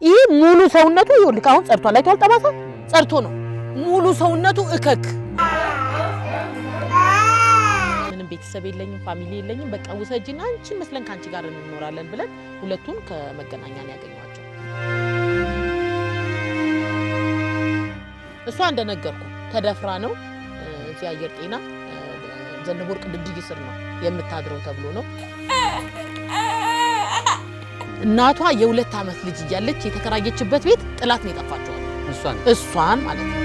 ይሄ ሙሉ ሰውነቱ ይኸውልህ አሁን ጸርቷል አይቷል ጠባሳ ጸርቶ ነው ሙሉ ሰውነቱ እከክ ምንም ቤተሰብ የለኝም ፋሚሊ የለኝም በቃ ወሰጂና አንቺ መስለን ካንቺ ጋር እንኖራለን ብለን ሁለቱን ከመገናኛ ነው ያገኘዋቸው እሷ እንደነገርኩ ተደፍራ ነው እዚህ አየር ጤና ዘንቦርቅ ድልድይ ስር ነው የምታድረው ተብሎ ነው እናቷ የ2 አመት ልጅ እያለች የተከራየችበት ቤት ጥላት ነው የጠፋችው እሷን ማለት ነው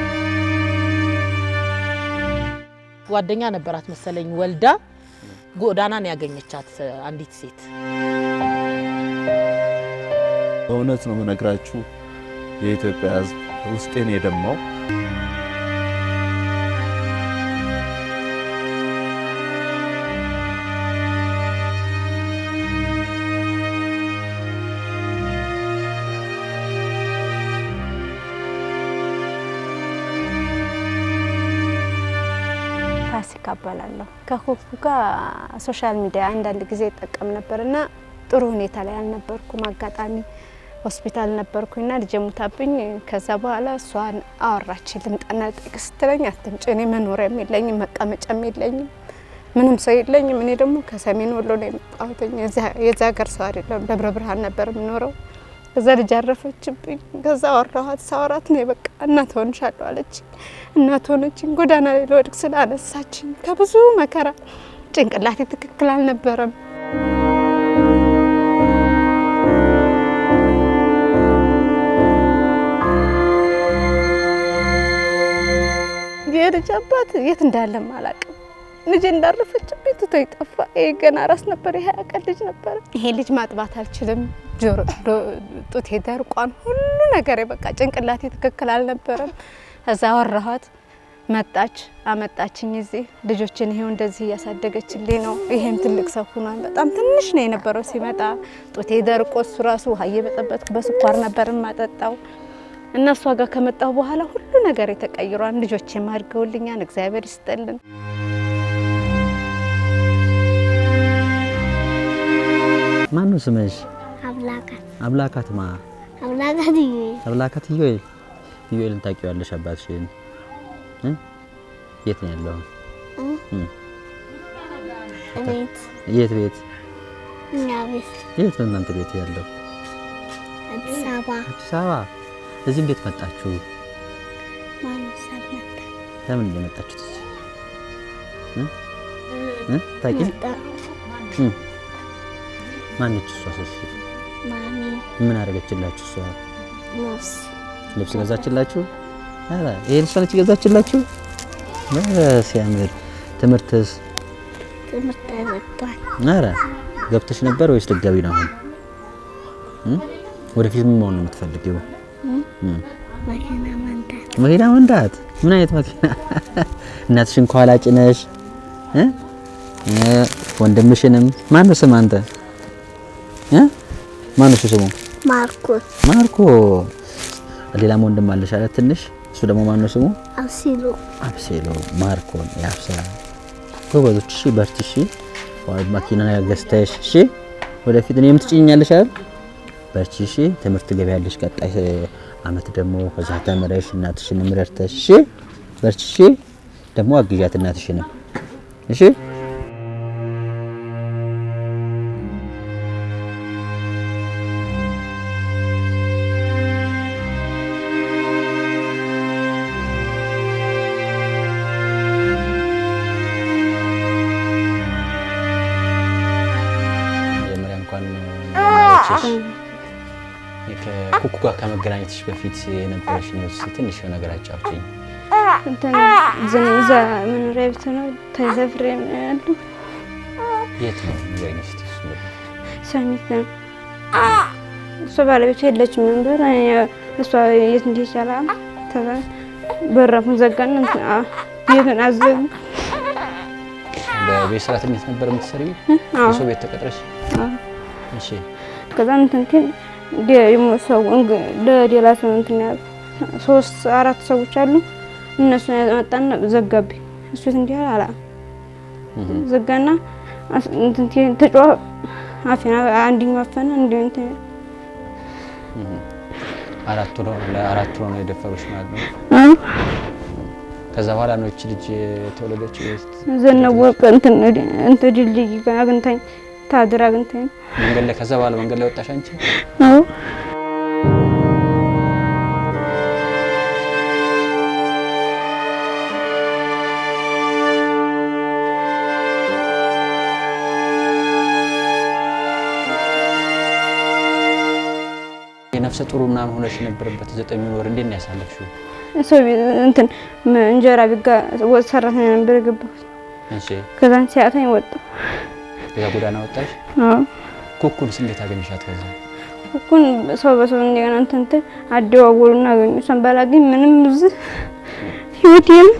ጓደኛ ነበራት መሰለኝ ወልዳ ጎዳናን ያገኘቻት አንዲት ሴት በእውነት ነው መነግራችሁ የኢትዮጵያ ሕዝብ ውስጤን የደማው ካባላለሁ ከኮኩ ጋር ሶሻል ሚዲያ አንዳንድ ጊዜ ተጠቀም ነበርና ጥሩ ሁኔታ ላይ አልነበርኩም አጋጣሚ ሆስፒታል ነበርኩኝና ልጅ ሙታብኝ ከዛ በኋላ እሷን አወራች ልምጣና ጥቅስትለኝ አትምጪ እኔ መኖሪያም የለኝም መቀመጫም የለኝም ምንም ሰው የለኝም እኔ ደግሞ ከሰሜን ወሎ ነው የመጣሁት የዛ ሀገር ሰው አይደለም ደብረ ብርሃን ነበር የምኖረው ከዛ ልጅ አረፈችብኝ ከዛ አወራኋት ሳወራት ነው በቃ እናት ሆንሻለሁ አለች እናት ሆነችኝ ጎዳና ላይ ለወድቅ ስላነሳችኝ ከብዙ መከራ ጭንቅላቴ ትክክል አልነበረም የልጅ አባት የት እንዳለ ማላቀም ልጅ እንዳረፈችብኝ ትቶኝ ጠፋ ይሄ ገና ራስ ነበር ይሄ አቀል ልጅ ነበር ይሄ ልጅ ማጥባት አልችልም ጆሮ ጡቴ ደርቋን ሁሉ ነገር በቃ ጭንቅላቴ ትክክል አልነበረም እዛ አወራኋት መጣች አመጣችኝ እዚህ ልጆችን ይሄው እንደዚህ ያሳደገችልኝ ነው ይሄም ትልቅ ሰው ሆኗል በጣም ትንሽ ነው የነበረው ሲመጣ ጡቴ ደርቆ እሱ ራሱ ውሃ እየበጠበጥኩ በስኳር ነበር ማጠጣው እና እሷ ጋር ከመጣሁ በኋላ ሁሉ ነገር የተቀየሯን ልጆቼም አድገውልኛል እግዚአብሔር ይስጥልን ማነው ስምሽ አብላካትማ አብላካት ይዮል ታውቂዋለሽ አባትሽን የት ነው ያለው የት ቤት እኛ ቤት የት ነው እናንተ ቤት ያለው አዲስ አበባ እዚህ እንዴት መጣችሁ ማን ሰምታ ለምን እንደመጣችሁት ታውቂ ማንች እሷ ሰፊ ማሚ ምን አደረገችላችሁ እሷ ልብስ ገዛችላችሁ አላ ይሄን ሰነች ገዛችላችሁ ሲያምር ትምህርትስ ተዘግቷል አረ ገብተሽ ነበር ወይስ ልትገቢ ነው አሁን ወደፊት ምን መሆን ነው የምትፈልጊው መኪና መንዳት ምን አይነት መኪና እናትሽን ከኋላ ጭነሽ ወንድምሽንም ማን ነው ስም አንተ ማን ነው ስሙ ማርኮ ሌላ ወንድም አለሽ አይደል ትንሽ እሱ ደግሞ ማን ነው ስሙ አብሲሎ ማርኮ ያፍሳ ጎበዞች እሺ በርቺ እሺ ወይ መኪና ገዝተሽ እሺ ወደፊት እኔም ትጭኛለሽ አይደል በርቺ እሺ ትምህርት ገበያለሽ ቀጣይ አመት ደግሞ ከዛ ተመረሽ እናትሽን ምረርተሽ እሺ በርቺ እሺ ደግሞ አግዣት እናትሽን እሺ ከኩኩ ጋር ከመገናኘትሽ በፊት የነበረሽ ነው ትንሽ ነገር አጫውቺኝ እንትን ዘንዛ ምን ረብት ነው ተዘፍሬም ያሉ የት ነው ዩኒቨርሲቲ ሰሚት እሷ ባለቤት የለችም ነበር እሷ የት እንደቻለ ተዛ በራፉን ዘጋና የትን አዘብ በቤት ሰራተኝነት ነበር የምትሰሪው እሱ ቤት ተቀጥረሽ እሺ ከዛ እንትን የሞሰው ለሌላ ሰው እንትን 3-4 ሰዎች አሉ እነሱ ያመጣና ዘጋቢ እሱ እንዲህ አላ ዘጋና እንትን ተጫው አፈና አንዲኛው አፈና እንዴ እንትን አራት ነው የደፈሩሽ ማለት ነው። ከዛ በኋላ ነው እቺ ልጅ ተወለደች። ዘነበ እንትን ድልድይ ጋር አግኝታኝ ታድራ አግኝታኝ መንገድ ላይ ከዛ በኋላ መንገድ ላይ ወጣሽ አንቺ? አዎ የነፍሰ ጡር ምናምን ሆነሽ ነበርበት 9 ወር እንዴት ነው ያሳለፍሽው? ሰው እንትን እንጀራ ቢጋ ወጥ ሰራተኛ ነበር የገባሁት። እሺ ከዛን ሲያታኝ ወጣ። ከዛ ጎዳና ወጣሽ? አዎ። ኩኩንስ እንዴት አገኘሻት? ከዛ ኩኩን ሰው በሰው እንደገና እንትን አደዋወሉና አገኙ። ሰንባላግኝ ምንም እዚህ ህይወት የለም።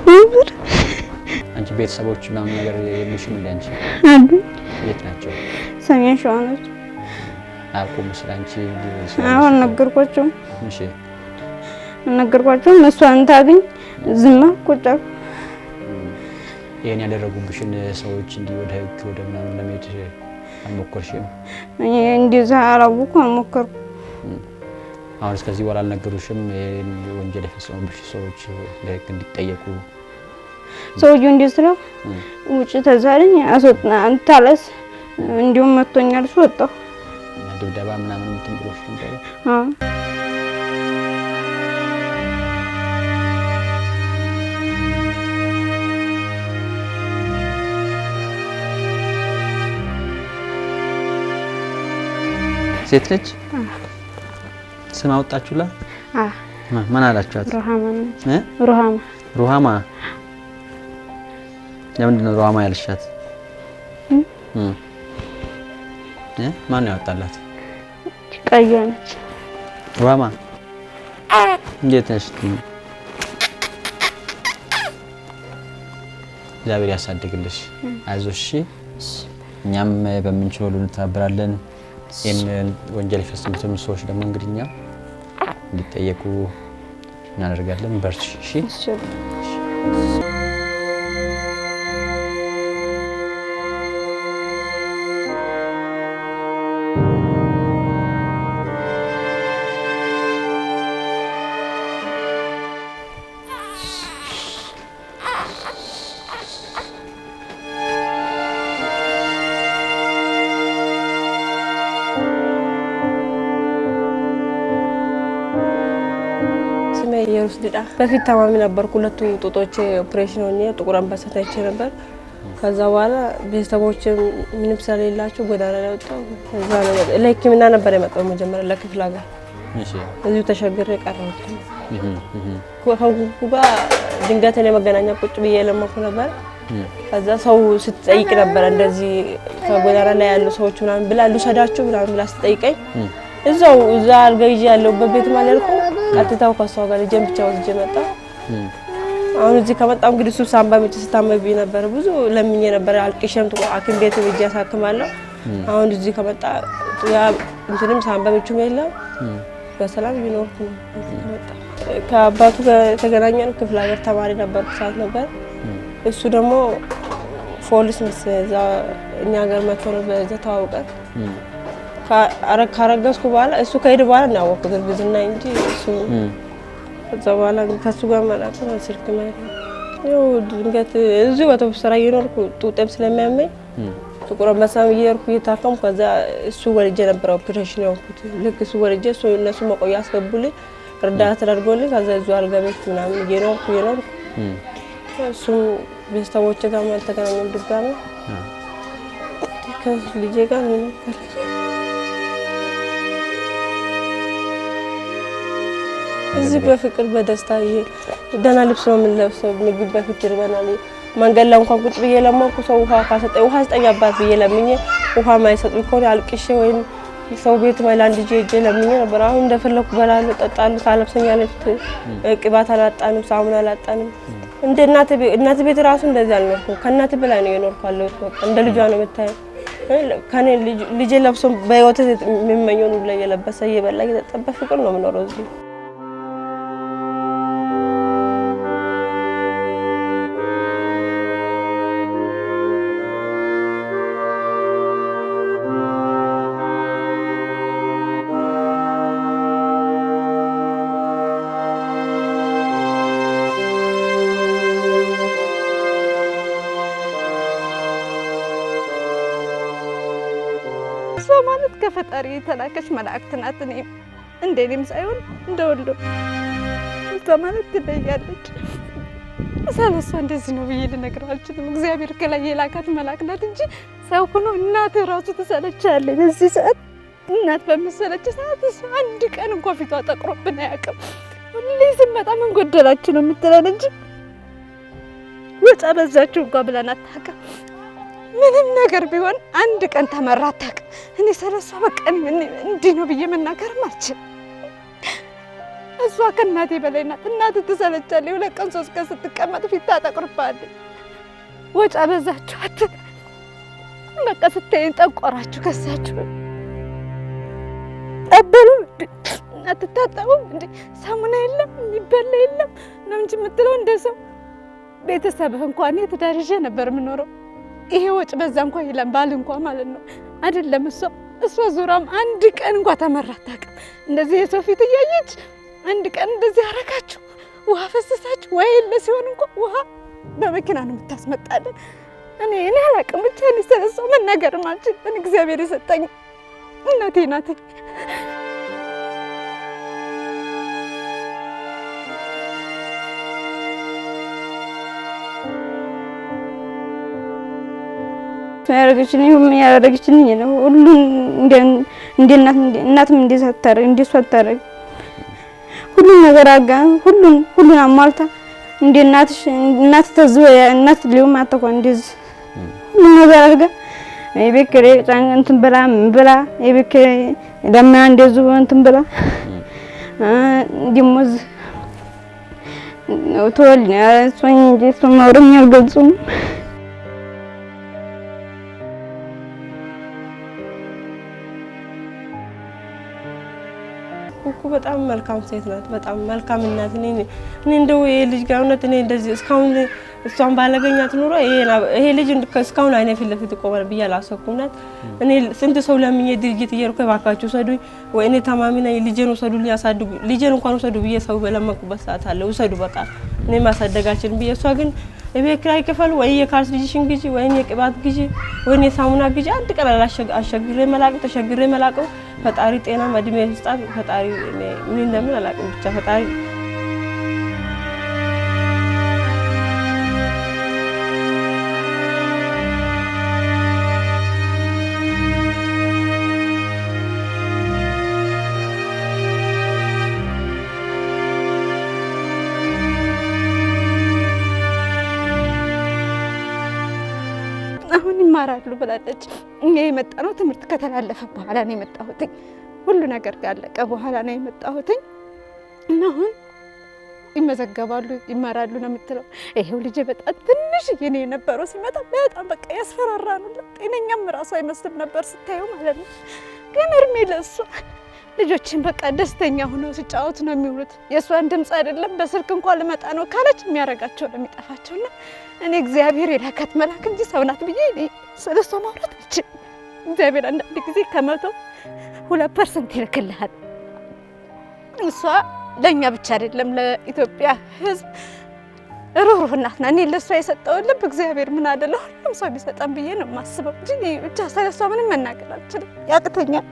አንቺ ቤተሰቦች ምናምን ነገር የሉሽም እንዴ አንቺ? አሉ። የት ናቸው? ሰሜን ሸዋ ናቸው። አቁም ስላንቺ አሁን ነገርኳቸው። እሺ ነገርኳቸው። እሷን ታገኝ ዝም ቁጭ አልኩ። ይሄን ያደረጉብሽን ሰዎች እንዲህ ወደ ህግ ወደ ምናምን ለመሄድ አልሞከርሽም? እኔ እንደዛ አላወኩም፣ አልሞከርኩም። አሁን እስከዚህ በኋላ አልነገሩሽም? ይሄን ወንጀል የፈጸሙብሽ ሰዎች ለህግ እንዲጠየቁ? ሰውዬው እንደስለው ውጭ ተዛለኝ አስወጣ አንታለስ እንዲሁም መቶኛል ወጣሁ። ድብደባ ምናምን ትንብሎሽ ነበር? አዎ። ሴት ልጅ ስም አወጣችሁላት? ማን አላችኋት? ሩሃማ። ለምንድን ነው ሩሃማ ያልሻት? ማን ያወጣላት? ቀያነች። ሩሃማ እንዴት ነሽ? እግዚአብሔር ያሳድግልሽ። አይዞሽ። እኛም በምንችለው ሁሉ እንተባበራለን። ይሄን ወንጀል የፈጸሙትን ሰዎች ደግሞ እንግዲህ እኛ እንዲጠየቁ እናደርጋለን። በርቺ። እሺ። የሩስ ዲዳ በፊት ታማሚ ነበርኩ። ሁለቱ ጡጦቼ ኦፕሬሽን ሆኜ ጥቁር አንበሳ ታይቼ ነበር። ከዛ በኋላ ቤተሰቦቼ ምንም ስለሌላቸው ጎዳና ላይ ወጣሁ። ከዛ ለሕክምና ነበር የመጣው መጀመሪያ ለክፍለ ሀገር። እዚሁ ተሸግሬ ቀረሁት። ከኩኩ ጋር ድንገት እኔ መገናኛ ቁጭ ብዬ ለመኩ ነበር። ከዛ ሰው ስትጠይቅ ነበር እንደዚህ ከጎዳና ላይ ያሉ ሰዎች ምናምን ብላ ልውሰዳችሁ ምናምን ብላ ስትጠይቀኝ እዛው እዛ አልገይዤ ያለሁበት ቤት ማለት ነው። ቀጥታው ከሷ ጋር ልጄን ብቻ ወስጄ መጣ። አሁን እዚህ ከመጣሁ እንግዲህ እሱ ሳምባ ምች ስታመብኝ ነበር። ብዙ ለምኜ ነበር አልቅሼም ሐኪም ቤት ሄጄ አሳክማለሁ። አሁን እዚህ ከመጣ ያ እንትንም ሳምባ ምቹም የለም በሰላም እየኖርኩ ነው። ከመጣ ከአባቱ ጋር የተገናኘነው ክፍለ ሀገር ተማሪ ነበርኩ ሰዓት ነበር። እሱ ደግሞ ፖሊስ እዛ እኛ ሀገር መጥቶ ነው በዛ ተዋውቀን ካረገዝኩ በኋላ እሱ ከሄደ በኋላ ነው ያወቅሁት እርግዝና እንጂ እሱ ከዛ በኋላ ከሱ ጋር ማለት ነው ስልክ ማለት ነው። ያው ድንገት እዚሁ በተወሰነ ስራ እየኖርኩ ጡጤም ስለሚያመኝ ጥቁር አንበሳም እየሄድኩ እየታከምኩ ከዛ እሱ ወልጄ ነበር ኦፕሬሽን ያወቅሁት። ልክ እሱ ወልጄ እነሱ መቆያ አስገቡልኝ እርዳታ ተደርጎልኝ ከዛ እዚሁ አልጋ ቤት ምናምን እየኖርኩ እሱም ቤተሰቦቼ ጋር አልተገናኘንም ድጋሚ ከልጄ ጋር ነው። እዚህ በፍቅር በደስታ ደህና ልብስ ነው የምንለብሰው። ምግብ በፊት ይርበናል። መንገድ ላይ እንኳን ቁጭ ብዬ ለማንኩ ሰው ውሃ ካሰጠኝ ውሃ ስጠኝ አባት ብዬ ለምኜ ውሃ ማይሰጡኝ ከሆነ አልቅሼ ወይም ሰው ቤት ማይላንድ ሄጄ ለምኜ ነበር። አሁን እንደፈለኩ በላለሁ፣ እጠጣለሁ። ታለብሰኛለች። ቅባት አላጣንም፣ ሳሙና አላጣንም። እንደ እናቴ ቤት ራሱ እንደዚህ አልኖርኩም። ከእናቴ በላይ ነው የኖርኩት። በቃ እንደ ልጇ ነው የምታየው። ከኔ ልጄ ለብሶ በህይወት የሚመኘውን ሁሉ እየለበሰ እየበላ እየጠጣ ፍቅር ነው የምኖረው እዚህ። ከፈጣሪ የተላከች መላእክት ናት። እኔ እንደኔም ሳይሆን እንደወሎ እሷ ማለት ትለያለች። ስለሷ እንደዚህ ነው ብዬ ልነግር አልችልም። እግዚአብሔር ከላይ የላካት መላእክት ናት እንጂ ሰው ሆኖ እናት ራሱ ትሰለቻለች። በዚህ ሰዓት እናት በመሰለች ሰዓት እሷ አንድ ቀን እንኳን ፊቷ ጠቁሮብን አያውቅም። ሁሌ ስመጣ ምን ጎደላችሁ ነው የምትለን እንጂ ወጫ በዛችሁ እንኳን ብለን አታውቅም። ምንም ነገር ቢሆን አንድ ቀን ተመራ አታውቅም። እኔ ስለሷ በቃ እንዲህ ነው ብዬ መናገርም አልችልም። እሷ ከእናቴ በላይ ናት። እናት ትሰለቻለች። 2 ቀን 3 ቀን ስትቀመጥ ፊት ታጠቁርባለች። ወጫ በዛችሁ አትል በቃ ስትይን ጠቆራችሁ ከሳችሁ ጠበሉ አትታጠቡ እንዴ ሳሙና የለም የሚበላ የለም ነው እንጂ የምትለው እንደሰው ቤተሰብህ እንኳን የተዳርጀ ነበር የምኖረው። ይሄ ወጭ በዛ እንኳን ይላል ባል እንኳን ማለት ነው አይደለም። እሷ ዙራም አንድ ቀን እንኳን ተመራታቀም እንደዚህ የሰው ፊት እያየች አንድ ቀን እንደዚህ አረጋችሁ ውሃ ፈሰሳችሁ ወይ ለሲሆን እንኳን ውሃ በመኪና ነው የምታስመጣለን። እኔ አላውቅም ብቻ እኔ ስለሷ መናገር ማልችል እኔ እግዚአብሔር የሰጠኝ እናቴ ናት። ያረጋችልኝ ሁሉም ያረጋችልኝ ነው። ሁሉም እንደ እናትም እንዲሰታረግ ሁሉም ነገር አጋ ሁሉን አሟልታ እንደ እናት ተዝበ እናት ሊውም አተኳ እንደዚህ ሁሉ ነገር አድርጋ የቤት ኪራይ እንትን ብላ ምን ብላ የቤት ኪራይ ለማ እንደዚሁ እንትን ብላ ደሞዝ ተወል ያሶኝ እንጂ ማውረም ያልገልጹም እኮ በጣም መልካም ሴት ናት። በጣም መልካም እናት። እኔ እንደው የልጅ ጋር እውነት እኔ እንደዚህ እስካሁን እሷን ባለገኛት ኑሮ ይሄ ልጅ እስካሁን አይነ ፊት ለፊት ቆመን ብዬ አላሰብኩም። ናት እኔ ስንት ሰው ለምኜ ድርጅት እየሄድኩ እባካችሁ ውሰዱኝ ወይ እኔ ታማሚ ነኝ ልጄን ውሰዱልኝ ያሳድጉ ልጄን እንኳን ውሰዱ ብዬ ሰው በለመንኩበት ሰዓት አለ ውሰዱ በቃ እኔ ማሳደጋችን ብዬ እሷ ግን የቤት ኪራይ ክፈሉ ወይ የካልስ ልጅሽን ግዢ ወይ የቅባት ግዢ ወይ የሳሙና ግዢ አንድ ቀን አሸግሬ መላቅ ተሸግሬ መላቀው ፈጣሪ ጤና መድሜ ይስጣት። ፈጣሪ ምን እንደምን አላውቅም ብቻ ፈጣሪ አሁን ይማራሉ ብላለች። እኛ የመጣነው ትምህርት ከተላለፈ በኋላ ነው የመጣሁት። ሁሉ ነገር ካለቀ በኋላ ነው የመጣሁት እና አሁን ይመዘገባሉ ይማራሉ ነው የምትለው። ይሄው ልጅ በጣም ትንሽ የኔ የነበረው ሲመጣ በጣም በቃ ያስፈራራ ነው። ጤነኛም ራሱ አይመስልም ነበር ስታየው ማለት ነው። ግን እርሜ ለእሷ ልጆችን በቃ ደስተኛ ሆነው ሲጫወቱ ነው የሚውሉት። የእሷን ድምፅ አይደለም በስልክ እንኳን ልመጣ ነው ካለች የሚያረጋቸው ነው የሚጠፋቸውና እኔ እግዚአብሔር የላካት መልአክ እንጂ ሰው ናት ብዬ እኔ ስለሷ ማውራት አልችልም። እግዚአብሔር አንዳንድ ጊዜ 2% ይልክልሃል። እሷ ለእኛ ብቻ አይደለም ለኢትዮጵያ ሕዝብ ሩህሩህ ናት። እኔ ለእሷ የሰጠውን ልብ እግዚአብሔር ምን አደለ ሁሉም ሰው ቢሰጠን ብዬ ነው የማስበው እንጂ ብቻ ስለሷ ምንም መናገር አልችልም፣ ያቅተኛል።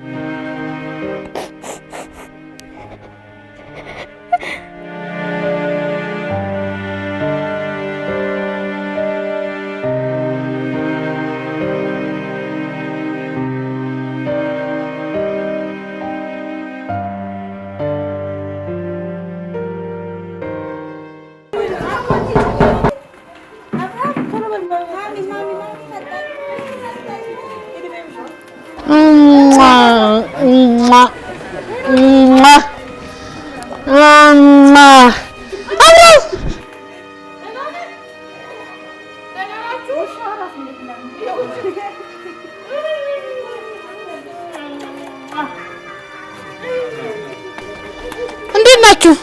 እንዴት ናችሁ?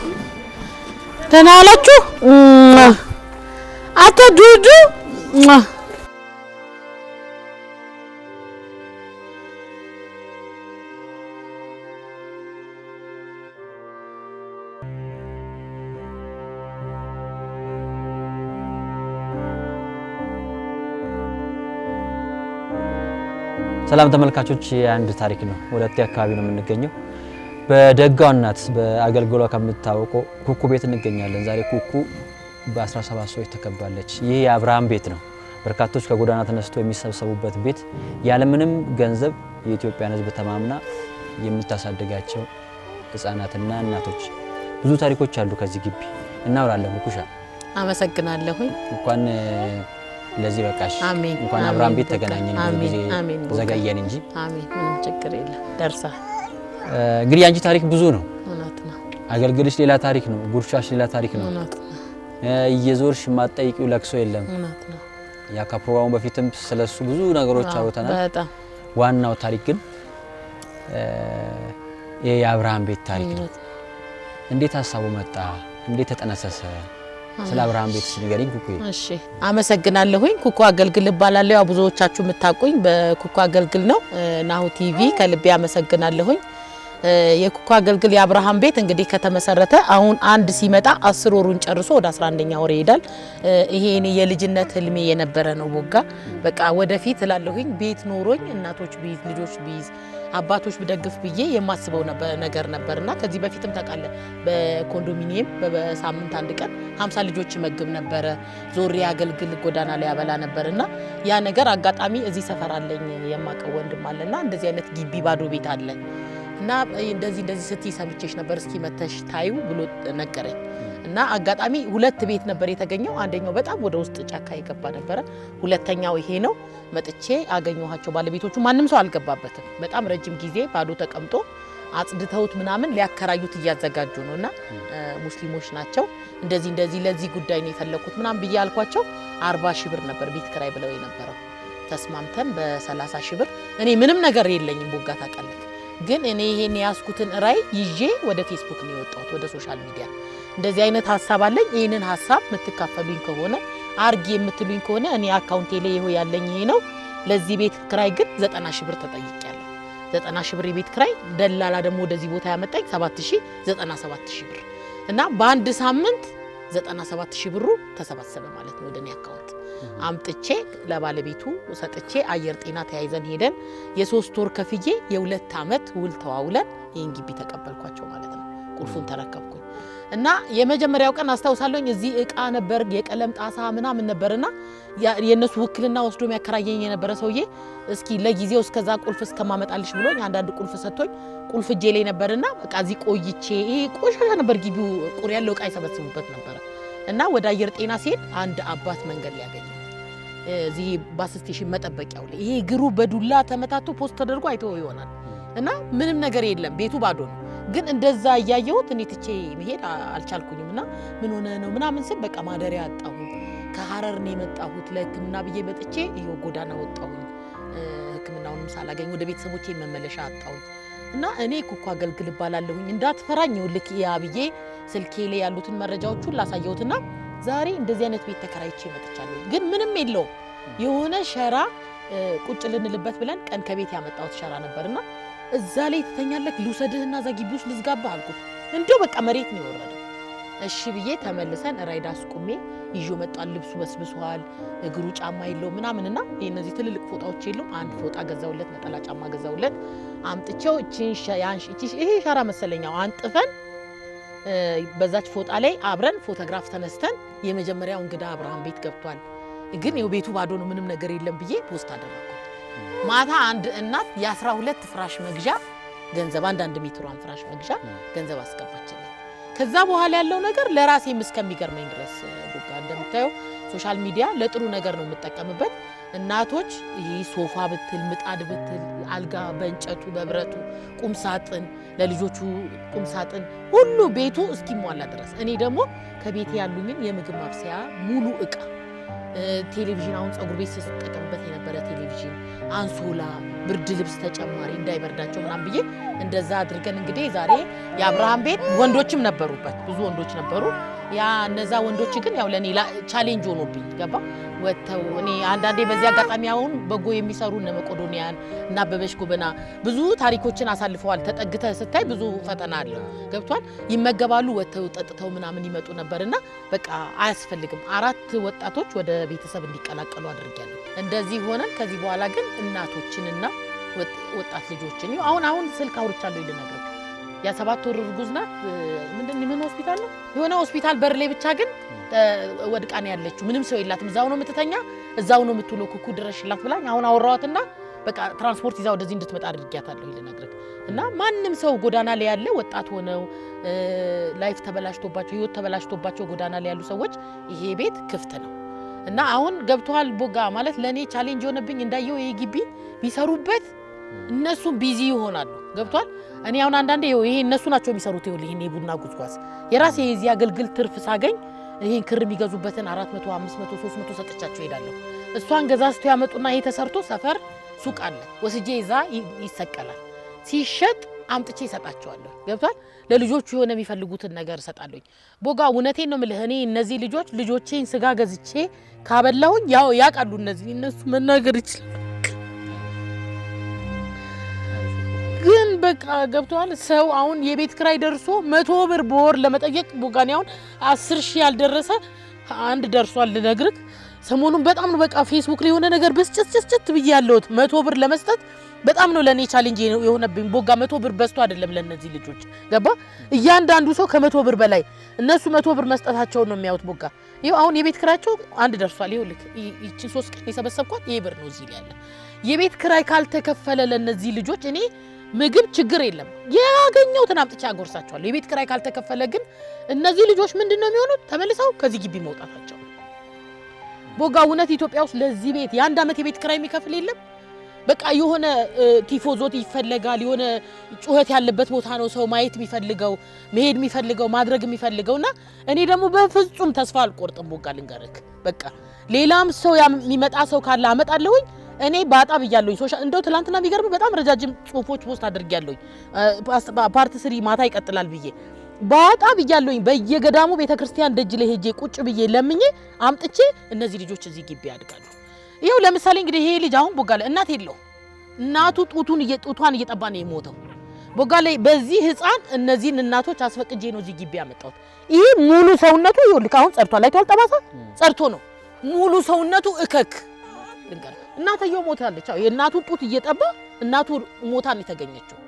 ደህና ዋላችሁ? አቶ ዱዱ ሰላም ተመልካቾች፣ የአንድ ታሪክ ነው። ወለቴ አካባቢ ነው የምንገኘው። በደጋው እናት በአገልግሏ ከምታወቀው ኩኩ ቤት እንገኛለን። ዛሬ ኩኩ በ17 ሰዎች ተከባለች። ይህ የአብርሃም ቤት ነው። በርካቶች ከጎዳና ተነስተው የሚሰበሰቡበት ቤት፣ ያለምንም ገንዘብ የኢትዮጵያን ሕዝብ ተማምና የምታሳድጋቸው ህፃናትና እናቶች ብዙ ታሪኮች አሉ። ከዚህ ግቢ እናወራለን። ኩኩሻ አመሰግናለሁ። እንኳን ለዚህ በቃሽ። አሜን። እንኳን አብርሃም ቤት ተገናኘን። ብዙ ጊዜ ዘገየን እንጂ አሜን። ምንም ችግር የለም። ደርሳ እንግዲህ አንቺ ታሪክ ብዙ ነው። እውነት ነው። አገልግልሽ ሌላ ታሪክ ነው። ጉርሻሽ ሌላ ታሪክ ነው። እውነት ነው። እየዞርሽ ማጠይቂው ለቅሶ የለም። እውነት ነው። ያ ከፕሮግራሙ በፊትም ስለሱ ብዙ ነገሮች አውርተናል። በጣም ዋናው ታሪክ ግን የአብርሃም ቤት ታሪክ ነው። እንዴት ሀሳቡ መጣ? እንዴት ተጠነሰሰ? ስለ አብርሃም ቤት ንገሪኝ ኩኩ። እሺ አመሰግናለሁኝ። ኩኩ አገልግል እባላለሁ። ያው ብዙዎቻችሁ የምታውቁኝ በኩኩ አገልግል ነው። ናሁ ቲቪ ከልቤ አመሰግናለሁኝ። የኩኩ አገልግል የአብርሃም ቤት እንግዲህ ከተመሰረተ አሁን አንድ ሲመጣ 10 ወሩን ጨርሶ ወደ 11ኛ ወር ይሄዳል። ይሄ እኔ የልጅነት ህልሜ የነበረ ነው። ቦጋ በቃ ወደፊት እላለሁኝ ቤት ኖሮኝ እናቶች ቢይዝ ልጆች ቢይዝ አባቶች ብደግፍ ብዬ የማስበው ነገር ነበርና ከዚህ በፊትም ታውቃለ በኮንዶሚኒየም በሳምንት አንድ ቀን 50 ልጆች መግብ ነበረ። ዞሬ አገልግል ጎዳና ላይ ያበላ ነበርና ያ ነገር አጋጣሚ እዚህ ሰፈር አለኝ የማቀው ወንድም አለና እንደዚህ አይነት ግቢ ባዶ ቤት አለ እና እንደዚህ ስትይ ሰምቼሽ ነበር እስኪ መተሽ ታዩ ብሎ ነገረኝ። እና አጋጣሚ 2 ቤት ነበር የተገኘው። አንደኛው በጣም ወደ ውስጥ ጫካ የገባ ነበረ። ሁለተኛው ይሄ ነው። መጥቼ አገኘኋቸው ባለቤቶቹ። ማንም ሰው አልገባበትም። በጣም ረጅም ጊዜ ባዶ ተቀምጦ አጽድተውት ምናምን ሊያከራዩት እያዘጋጁ ነውና ሙስሊሞች ናቸው። እንደዚህ ለዚህ ጉዳይ ነው የፈለኩት ምናምን ብዬ አልኳቸው። 40 ሺህ ብር ነበር ቤት ክራይ ብለው የነበረው። ተስማምተን በ30 ሺህ ብር እኔ ምንም ነገር የለኝም ቦጋ ታውቃለህ። ግን እኔ ይሄን ያስኩትን ራይ ይዤ ወደ ፌስቡክ ነው የወጣሁት፣ ወደ ሶሻል ሚዲያ እንደዚህ አይነት ሐሳብ አለኝ። ይሄንን ሐሳብ የምትካፈሉኝ ከሆነ አርጊ የምትሉኝ ከሆነ እኔ አካውንቴ ላይ ይሄው ያለኝ ይሄ ነው። ለዚህ ቤት ክራይ ግን 90 ሺህ ብር ተጠይቄያለሁ። 90 ሺህ ብር የቤት ክራይ፣ ደላላ ደግሞ ወደዚህ ቦታ ያመጣኝ 97 ሺህ ብር እና በአንድ ሳምንት 97 ሺህ ብሩ ተሰባሰበ ማለት ነው ወደ እኔ አካውንት አምጥቼ ለባለቤቱ ሰጥቼ አየር ጤና ተያይዘን ሄደን የ3 ወር ከፍዬ የ2 ዓመት ውል ተዋውለን ይሄን ግቢ ተቀበልኳቸው ማለት ነው። ቁልፉን ተረከብኩኝ እና የመጀመሪያው ቀን አስታውሳለሁኝ እዚህ እቃ ነበር የቀለም ጣሳ ምናምን ነበርና የነሱ ውክልና ወስዶ የሚያከራየኝ የነበረ ሰውዬ እስኪ ለጊዜው እስከዛ ቁልፍ እስከማመጣልሽ ብሎኝ አንዳንድ ቁልፍ ሰጥቶኝ ቁልፍ እጄ ላይ ነበርና በቃ እዚህ ቆይቼ ይሄ ቆሻሻ ነበር ግቢው ቁር ያለው እቃ ይሰበስቡበት ነበር እና ወደ አየር ጤና ሲሄድ አንድ አባት መንገድ ላይ ያገኘ እዚህ ባስ ስቴሽን መጠበቂያው ላይ ይሄ እግሩ በዱላ ተመታቶ ፖስት ተደርጎ አይተው ይሆናል እና ምንም ነገር የለም ቤቱ ባዶ ነው። ግን እንደዛ ያያየሁት እኔ ትቼ መሄድ አልቻልኩኝምና ምን ሆነ ነው ምናምን ስል በቃ ማደሪያ አጣሁ። ከሐረር ነው የመጣሁት ለሕክምና ብዬ መጥቼ ይሄው ጎዳና ወጣሁ። ሕክምናውንም ሳላገኝ ወደ ቤተሰቦቼ መመለሻ አጣሁ እና እኔ ኩኩ አገልግል እባላለሁኝ እንዳትፈራኝ ልክ ያ ብዬ ስልኬ ላይ ያሉትን መረጃዎች ሁሉ ላሳየሁትና ዛሬ እንደዚህ አይነት ቤት ተከራይቼ መጥቻለሁ። ግን ምንም የለውም። የሆነ ሸራ ቁጭ ልንልበት ብለን ቀን ከቤት ያመጣሁት ሸራ ነበርና እዛ ላይ ትተኛለህ ልውሰድህና እዛ ግቢ ውስጥ ልዝጋባ አልኩት። እንደው በቃ መሬት ነው የወረደው። እሺ ብዬ ተመልሰን ራይዳ አስቆሜ ይዞ መጣን። ልብሱ በስብሷል፣ እግሩ ጫማ የለው ምናምንና እነዚህ ትልልቅ ፎጣዎች የለው። አንድ ፎጣ ገዛውለት፣ ነጠላ ጫማ ገዛውለት። አምጥቼው ይሄ ሸራ መሰለኛው አንጥፈን በዛች ፎጣ ላይ አብረን ፎቶግራፍ ተነስተን የመጀመሪያው እንግዳ አብርሃም ቤት ገብቷል፣ ግን ይኸው ቤቱ ባዶ ነው ምንም ነገር የለም ብዬ ፖስት አደረኩ። ማታ አንድ እናት የ12 ፍራሽ መግዣ ገንዘብ አንዳንድ ሜትሯን ፍራሽ መግዣ ገንዘብ አስገባችልኝ። ከዛ በኋላ ያለው ነገር ለራሴም እስከሚገርመኝ ድረስ ቡጋ እንደምታየው ሶሻል ሚዲያ ለጥሩ ነገር ነው የምጠቀምበት። እናቶች ይሄ ሶፋ ብትል ምጣድ ብትል አልጋ በእንጨቱ በብረቱ ቁም ሳጥን ለልጆቹ ቁም ሳጥን ሁሉ ቤቱ እስኪሟላ ድረስ እኔ ደግሞ ከቤቴ ያሉኝን የምግብ ማብሰያ ሙሉ እቃ ቴሌቪዥን አሁን ጸጉር ቤት ሲጠቀምበት የነበረ ቴሌቪዥን፣ አንሶላ፣ ብርድ ልብስ ተጨማሪ እንዳይበርዳቸው ምናምን ብዬ እንደዛ አድርገን እንግዲህ ዛሬ የአብርሃም ቤት ወንዶችም ነበሩበት፣ ብዙ ወንዶች ነበሩ። ያ እነዛ ወንዶች ግን ያው ለኔ ቻሌንጅ ሆኖብኝ ገባ ወተው እኔ አንዳንዴ በዚህ አጋጣሚ አሁን በጎ የሚሰሩ እነ መቄዶንያን እና አበበሽ ጎበና ብዙ ታሪኮችን አሳልፈዋል። ተጠግተ ስታይ ብዙ ፈተና አለው ገብቷል። ይመገባሉ ወተው ጠጥተው ምናምን ይመጡ ነበርና በቃ አያስፈልግም 4 ወጣቶች ወደ ቤተሰብ እንዲቀላቀሉ አድርጌያለሁ። እንደዚህ ሆነን ከዚህ በኋላ ግን እናቶችንና ወጣት ልጆችን አሁን ስልክ አውርቻለሁ ይልነግርህ ያ7 ወር እርጉዝ ናት ምን ሆስፒታል ነው የሆነ ሆስፒታል በር ላይ ብቻ ግን ወድቃ ነው ያለችው ምንም ሰው የላትም እዛው ነው የምትተኛ እዛው ነው የምትውለው ኩኩ ድረሽላት ብላኝ አሁን አወራዋትና በቃ ትራንስፖርት ይዛው ወደዚህ እንድትመጣ አድርጊያታለሁ ይልነግርህ እና ማንንም ሰው ጎዳና ላይ ያለ ወጣት ሆነው ላይፍ ተበላሽቶባቸው ህይወት ተበላሽቶባቸው ጎዳና ላይ ያሉ ሰዎች ይሄ ቤት ክፍት ነው እና አሁን ገብቷል ቦጋ ማለት ለኔ ቻሌንጅ ሆነብኝ እንዳየው ይሄ ግቢ ቢሰሩበት እነሱ ቢዚ ይሆናሉ ገብቷል እኔ አሁን አንዳንዴ ይሄ እነሱ ናቸው የሚሰሩት ይሄ የቡና ጉዝጓዝ የራሴ የዚህ አገልግል ትርፍ ሳገኝ ይሄን ክር የሚገዙበትን 400 500 300 ሰጥቻቸው ሄዳለሁ እሷን ገዛዝተው ያመጡና ይሄ ተሰርቶ ሰፈር ሱቅ አለ ወስጄ ይዛ ይሰቀላል ሲሸጥ አምጥቼ ይሰጣቸዋለሁ ገብቷል ለልጆቹ የሆነ የሚፈልጉትን ነገር ሰጣለኝ ቦጋ እውነቴን ነው የምልህ እኔ እነዚህ ልጆቼን ስጋ ገዝቼ ካበላሁኝ ያው ያቃሉ እነሱ መናገር ይችላል ግን በቃ ገብቷል ሰው አሁን የቤት ክራይ ደርሶ 100 ብር በወር ለመጠየቅ ቦጋኔ አሁን 10,000 ያልደረሰ አንድ ደርሷል ልነግርህ ሰሞኑን በጣም ነው በቃ ፌስቡክ ላይ የሆነ ነገር በስጭት ብያለሁት 100 ብር ለመስጠት በጣም ነው ለኔ ቻሌንጅ የሆነብኝ ቦጋ 100 ብር በስቶ አይደለም ለነዚህ ልጆች ገባ እያንዳንዱ ሰው ከ100 ብር በላይ እነሱ 100 ብር መስጠታቸው ነው የሚያዩት ቦጋ ይሄው አሁን የቤት ክራያቸው አንድ ደርሷል ይሄው ልክ እቺ 3 ቀን የሰበሰብኳት ይሄ ብር ነው እዚህ ያለ የቤት ክራይ ካልተከፈለ ለነዚህ ልጆች እኔ ምግብ ችግር የለም ያገኘውትን አምጥቻ አጎርሳቸዋለሁ የቤት ክራይ ካልተከፈለ ግን እነዚህ ልጆች ምንድነው የሚሆኑት ተመልሰው ከዚህ ግቢ መውጣታቸው ቦጋ እውነት ኢትዮጵያ ውስጥ ለዚህ ቤት የአንድ አመት የቤት ክራይ የሚከፍል የለም በቃ የሆነ ቲፎዞት ይፈልጋል የሆነ ጩኸት ያለበት ቦታ ነው ሰው ማየት የሚፈልገው መሄድ የሚፈልገው ማድረግ የሚፈልገውና እኔ ደግሞ በፍጹም ተስፋ አልቆርጥም ቦጋ ልንገርክ በቃ ሌላም ሰው የሚመጣ ሰው ካለ አመጣለሁኝ እኔ ባጣ ብያለሁኝ ሶሻል እንደው ትላንትና የሚገርም በጣም ረጃጅም ጽሁፎች ፖስት አድርጌያለሁኝ ፓርት 3 ማታ ይቀጥላል ብዬ ባጣ ብያለሁኝ በየገዳሙ ቤተክርስቲያን ደጅ ላይ ሄጄ ቁጭ ብዬ ለምኜ አምጥቼ እነዚህ ልጆች እዚህ ግቢ ያድጋሉ ይሄው ለምሳሌ እንግዲህ ይሄ ልጅ አሁን ቦጋለ እናት የለው እናቱ ጡቷን እየጠባ ነው የሞተው ቦጋለ በዚህ ህፃን እነዚህን እናቶች አስፈቅጄ ነው እዚህ ግቢ ያመጣሁት ይሄ ሙሉ ሰውነቱ ይኸውልህ አሁን ጸርቷል አይቷል ጠባሳ ጸርቶ ነው ሙሉ ሰውነቱ እከክ ልንገር እናተየው ሞታለች አው የእናቱን ጡት እየጠባ እናቱ ሞታን የተገኘችው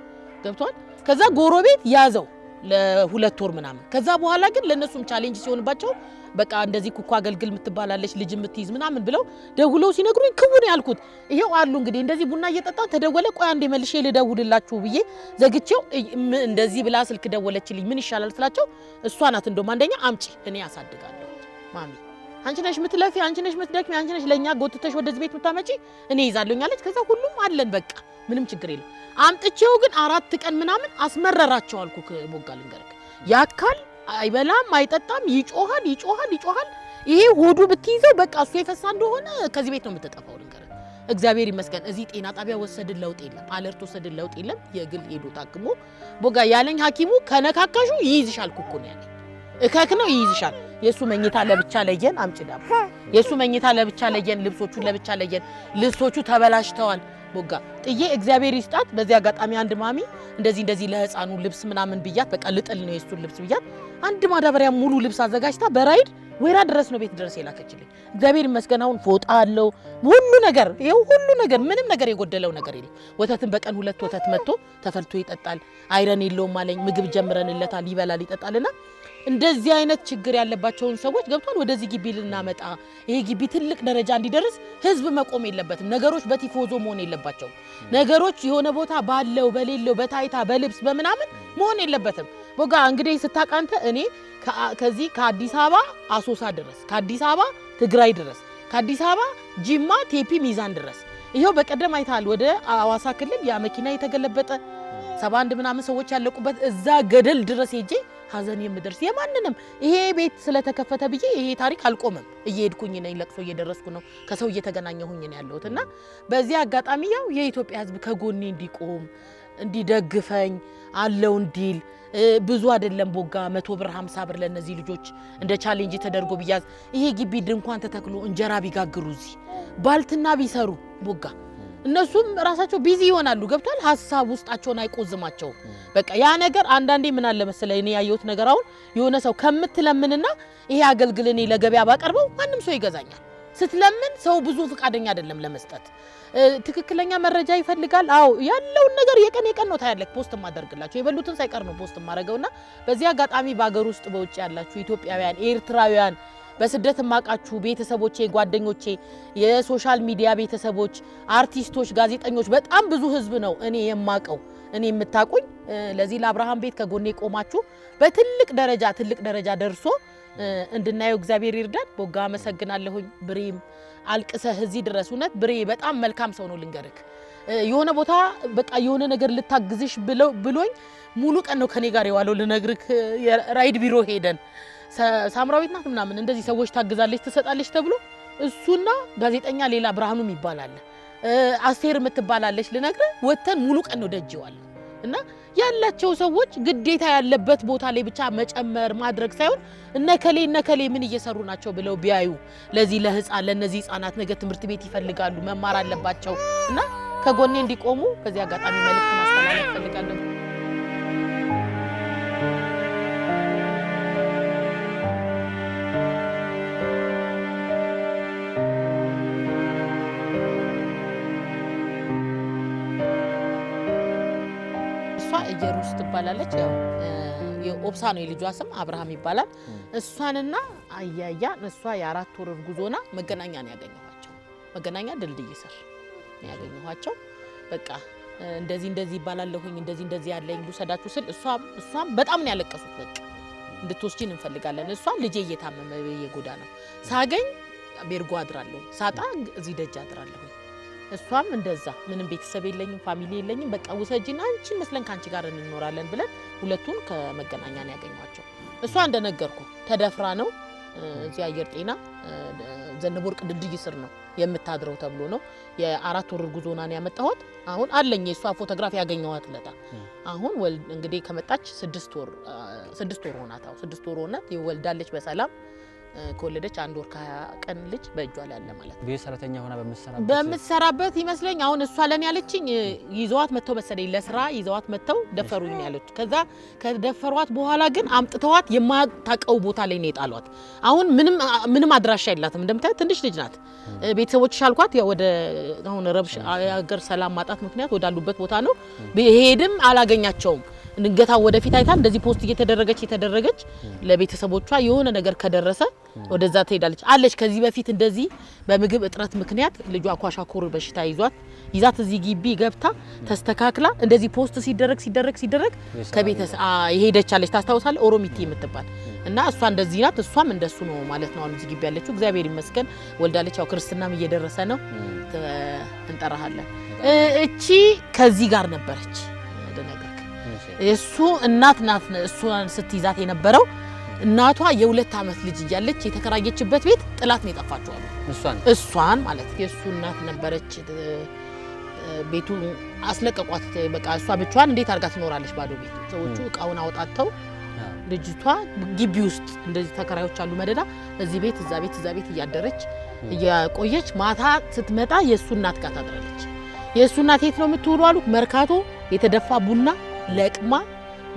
ገብቷል ከዛ ጎሮቤት ያዘው ለ2 ወር ምናምን ከዛ በኋላ ግን ለነሱም ቻሌንጅ ሲሆንባቸው በቃ እንደዚህ ኩኩ አገልግል ምትባላለች ልጅ ምትይዝ ምናምን ብለው ደውለው ሲነግሩኝ ክቡን ያልኩት ይሄው አሉ እንግዲህ እንደዚህ ቡና እየጠጣን ተደወለ ቆይ አንዴ መልሼ ልደውልላችሁ ብዬ ዘግቼው እንደዚህ ብላ ስልክ ደወለችልኝ ምን ይሻላል ስላቸው እሷ ናት እንደውም አንደኛ አምጪ እኔ ያሳድጋለሁ ማሚ አንቺ ነሽ ምትለፊ አንቺ ነሽ ምትደክሚ አንቺ ነሽ ለኛ ጎትተሽ ወደዚህ ቤት ምታመጪ እኔ ይዛለሁኝ አለች ከዛ ሁሉም አለን በቃ ምንም ችግር የለም አምጥቼው ግን 4 ቀን ምናምን አስመረራቸው አልኩ ቦጋ ልንገርክ ያካል አይበላም አይጠጣም ይጮሃል ይሄ ሆዱ ብትይዘው በቃ እሱ የፈሳ እንደሆነ ከዚህ ቤት ነው የምትጠፋው ልንገርክ እግዚአብሔር ይመስገን እዚህ ጤና ጣቢያ ወሰድን ለውጥ የለም አለርት ወሰድን ለውጥ የለም የግል ሄዶ ታክሞ ቦጋ ያለኝ ሐኪሙ ከነካካሹ ይይዝሻል ኩኩ ነው ያለኝ እከክ ነው ይይዝሻል የሱ መኝታ ለብቻ ለየን አምጭዳም የሱ መኝታ ለብቻ ለየን ልብሶቹ ለብቻ ለየን ልብሶቹ ተበላሽተዋል ቦጋ ጥዬ እግዚአብሔር ይስጣት በዚህ አጋጣሚ አንድ ማሚ እንደዚህ ለህፃኑ ልብስ ምናምን ብያት በቃ ልጥል ነው የሱ ልብስ ብያት አንድ ማዳበሪያ ሙሉ ልብስ አዘጋጅታ በራይድ ወይራ ድረስ ነው ቤት ድረስ የላከችልኝ እግዚአብሔር ይመስገን አሁን ፎጣ አለው ሁሉ ነገር ይሄው ሁሉ ነገር ምንም ነገር የጎደለው ነገር የለም ወተትን በቀን 2 ወተት መጥቶ ተፈልቶ ይጠጣል አይረን የለውም አለኝ ምግብ ጀምረንለታል ይበላል ይጠጣልና እንደዚህ አይነት ችግር ያለባቸውን ሰዎች ገብቷል ወደዚህ ግቢ ልናመጣ ይሄ ግቢ ትልቅ ደረጃ እንዲደርስ ህዝብ መቆም የለበትም ነገሮች በቲፎዞ መሆን የለባቸው ነገሮች የሆነ ቦታ ባለው በሌለው በታይታ በልብስ በመናምን መሆን የለበትም ቦጋ እንግዲህ ስታቃንተ እኔ ከዚህ ከአዲስ አበባ አሶሳ ድረስ ከአዲስ አበባ ትግራይ ድረስ ከአዲስ አበባ ጂማ ቴፒ ሚዛን ድረስ ይሄው በቀደም አይታል ወደ አዋሳ ክልል ያ መኪና የተገለበጠ 71 ምናምን ሰዎች ያለቁበት እዛ ገደል ድረስ ሄጄ ሀዘን የምደርስ የማንንም ይሄ ቤት ስለተከፈተ ብዬ ይሄ ታሪክ አልቆመም እየሄድኩኝ ነኝ ለቅሶ እየደረስኩ ነው ከሰው እየተገናኘሁኝ ነው ያለሁትና በዚህ አጋጣሚ ያው የኢትዮጵያ ህዝብ ከጎኔ እንዲቆም እንዲደግፈኝ አለው እንዲል ብዙ አይደለም ቦጋ 100 ብር 50 ብር ለነዚህ ልጆች እንደ ቻሌንጅ ተደርጎ ቢያዝ ይሄ ግቢ ድንኳን ተተክሎ እንጀራ ቢጋግሩ እዚህ ባልትና ቢሰሩ ቦጋ እነሱም ራሳቸው ቢዚ ይሆናሉ ገብቷል ሐሳብ ውስጣቸውን አይቆዝማቸው በቃ ያ ነገር አንዳንዴ ምን አለ መሰለ እኔ ያየሁት ነገር አሁን የሆነ ሰው ከምትለምንና ይሄ አገልግል እኔ ለገበያ ባቀርበው ማንም ሰው ይገዛኛል ስትለምን ሰው ብዙ ፍቃደኛ አይደለም ለመስጠት ትክክለኛ መረጃ ይፈልጋል አው ያለውን ነገር የቀን ነው ታያለክ ፖስት ማደርግላችሁ የበሉትን ሳይቀር ነው ፖስት ማረጋውና በዚህ አጋጣሚ ባገር ውስጥ በውጭ ያላችሁ ኢትዮጵያውያን ኤርትራውያን በስደት ማቃችሁ ቤተሰቦቼ ጓደኞቼ የሶሻል ሚዲያ ቤተሰቦች አርቲስቶች ጋዜጠኞች በጣም ብዙ ህዝብ ነው እኔ የማቀው እኔ የምታቁኝ ለዚህ ለአብርሃም ቤት ከጎኔ ቆማችሁ በትልቅ ደረጃ ደርሶ እንድናየው እግዚአብሔር ይርዳን ቦጋ መሰግናለሁኝ ብሬም አልቅሰህ እዚህ ድረስ ኡነት ብሬ በጣም መልካም ሰው ነው ልንገርክ የሆነ ቦታ በቃ የሆነ ነገር ልታግዝሽ ብሎኝ ሙሉ ቀን ነው ከኔ ጋር የዋለው ልነግርክ ራይድ ቢሮ ሄደን ሳምራዊት ናት ምናምን እንደዚህ ሰዎች ታግዛለች ትሰጣለች ተብሎ እሱና ጋዜጠኛ ሌላ ብርሃኑም ይባላል አስቴር የምትባላለች ልነግር ወተን ሙሉ ቀን ነው ደጅዋል እና ያላቸው ሰዎች ግዴታ ያለበት ቦታ ላይ ብቻ መጨመር ማድረግ ሳይሆን እነከሌ ምን እየሰሩ ናቸው ብለው ቢያዩ ለዚህ ለነዚህ ህፃናት ነገ ትምህርት ቤት ይፈልጋሉ መማር አለባቸው እና ከጎኔ እንዲቆሙ በዚህ አጋጣሚ መልእክት ማስተላለፍ ፈልጋለሁ እየሩስ ትባላለች ያው የኦብሳ ነው የልጇ ስም አብርሃም ይባላል እሷንና አያያ እሷ የ4 ወር ጉዞና መገናኛ ነው ያገኘኋቸው መገናኛ ድልድይ ስር ነው ያገኘኋቸው በቃ እንደዚህ ይባላለሁኝ እንደዚህ ያለኝ ልውሰዳችሁ ስል እሷም በጣም ነው ያለቀሱት በቃ እንድትወስጂን እንፈልጋለን እሷ ልጄ እየታመመ የጎዳና ሳገኝ ቤርጎ አድራለሁ ሳጣ እዚህ ደጅ አድራለሁ እሷም እንደዛ ምንም ቤተሰብ የለኝም ፋሚሊ የለኝም በቃ ወሰጂና አንቺ መስለን ካንቺ ጋር እንኖራለን ብለን ሁለቱን ከመገናኛ ነው ያገኘዋቸው እሷ እንደነገርኩ ተደፍራ ነው እዚህ አየር ጤና ዘንቦርቅ ድልድይ ስር ነው የምታድረው ተብሎ ነው የ4 ወር ጉዞና ነው ያመጣሁት አሁን አለኝ የሷ ፎቶግራፍ ያገኘዋት ለታ አሁን እንግዲህ ከመጣች 6 ወር ሆናታው 6 ወር ሆናት ይወልዳለች በሰላም ከወለደች 1 ወር ቀን ልጅ በእጇ ላይ አለ ማለት ነው ቤት ሰራተኛ ሆና በመሰራበት ይመስለኝ አሁን እሷ ለኔ ያለችኝ ይዘዋት መተው መሰለኝ ለስራ ይዘዋት መተው ደፈሩኝ ያለች ከዛ ከደፈሯት በኋላ ግን አምጥተዋት የማታቀው ቦታ ላይ ነው የጣሏት አሁን ምንም አድራሻ የላትም እንደምታይ ትንሽ ልጅ ናት ቤተሰቦችሽ አልኳት ያው ወደ አሁን ረብሽ አገር ሰላም ማጣት ምክንያት ወዳሉበት ቦታ ነው ሄድም አላገኛቸውም ንገታ ወደፊት አይታ እንደዚህ ፖስት እየተደረገች ለቤተሰቦቿ የሆነ ነገር ከደረሰ ወደዛ ትሄዳለች አለች ከዚህ በፊት እንደዚህ በምግብ እጥረት ምክንያት ልጇ ኳሻኮር በሽታ ይዛት እዚህ ግቢ ገብታ ተስተካክላ እንደዚህ ፖስት ሲደረግ ከቤተሰብ ይሄደች አለች ታስታውሳለህ ኦሮሚቲ የምትባል እና እሷ እንደዚህ ናት እሷም እንደሱ ነው ማለት ነው አሁን እዚህ ግቢ ያለችው እግዚአብሔር ይመስገን ወልዳለች ያው ክርስትናም እየደረሰ ነው እንጠራሃለን እቺ ከዚህ ጋር ነበረች እሱ እናት ናት እሷን ስትይዛት የነበረው እናቷ የ2 አመት ልጅ እያለች የተከራየችበት ቤት ጥላት ነው የጠፋችው እሷን ማለት የሱ እናት ነበረች ቤቱ አስለቀቋት በቃ እሷ ብቻዋን እንዴት አርጋ ትኖራለች ባዶ ቤት ሰዎቹ እቃውን አውጣተው ልጅቷ ግቢ ውስጥ እንደዚህ ተከራዮች አሉ መደዳ እዚህ ቤት እዛ ቤት እያደረች እያቆየች ማታ ስትመጣ የሱ እናት ጋር ታድራለች የሱ እናት የት ነው የምትውለው አሉ መርካቶ የተደፋ ቡና ለቅማ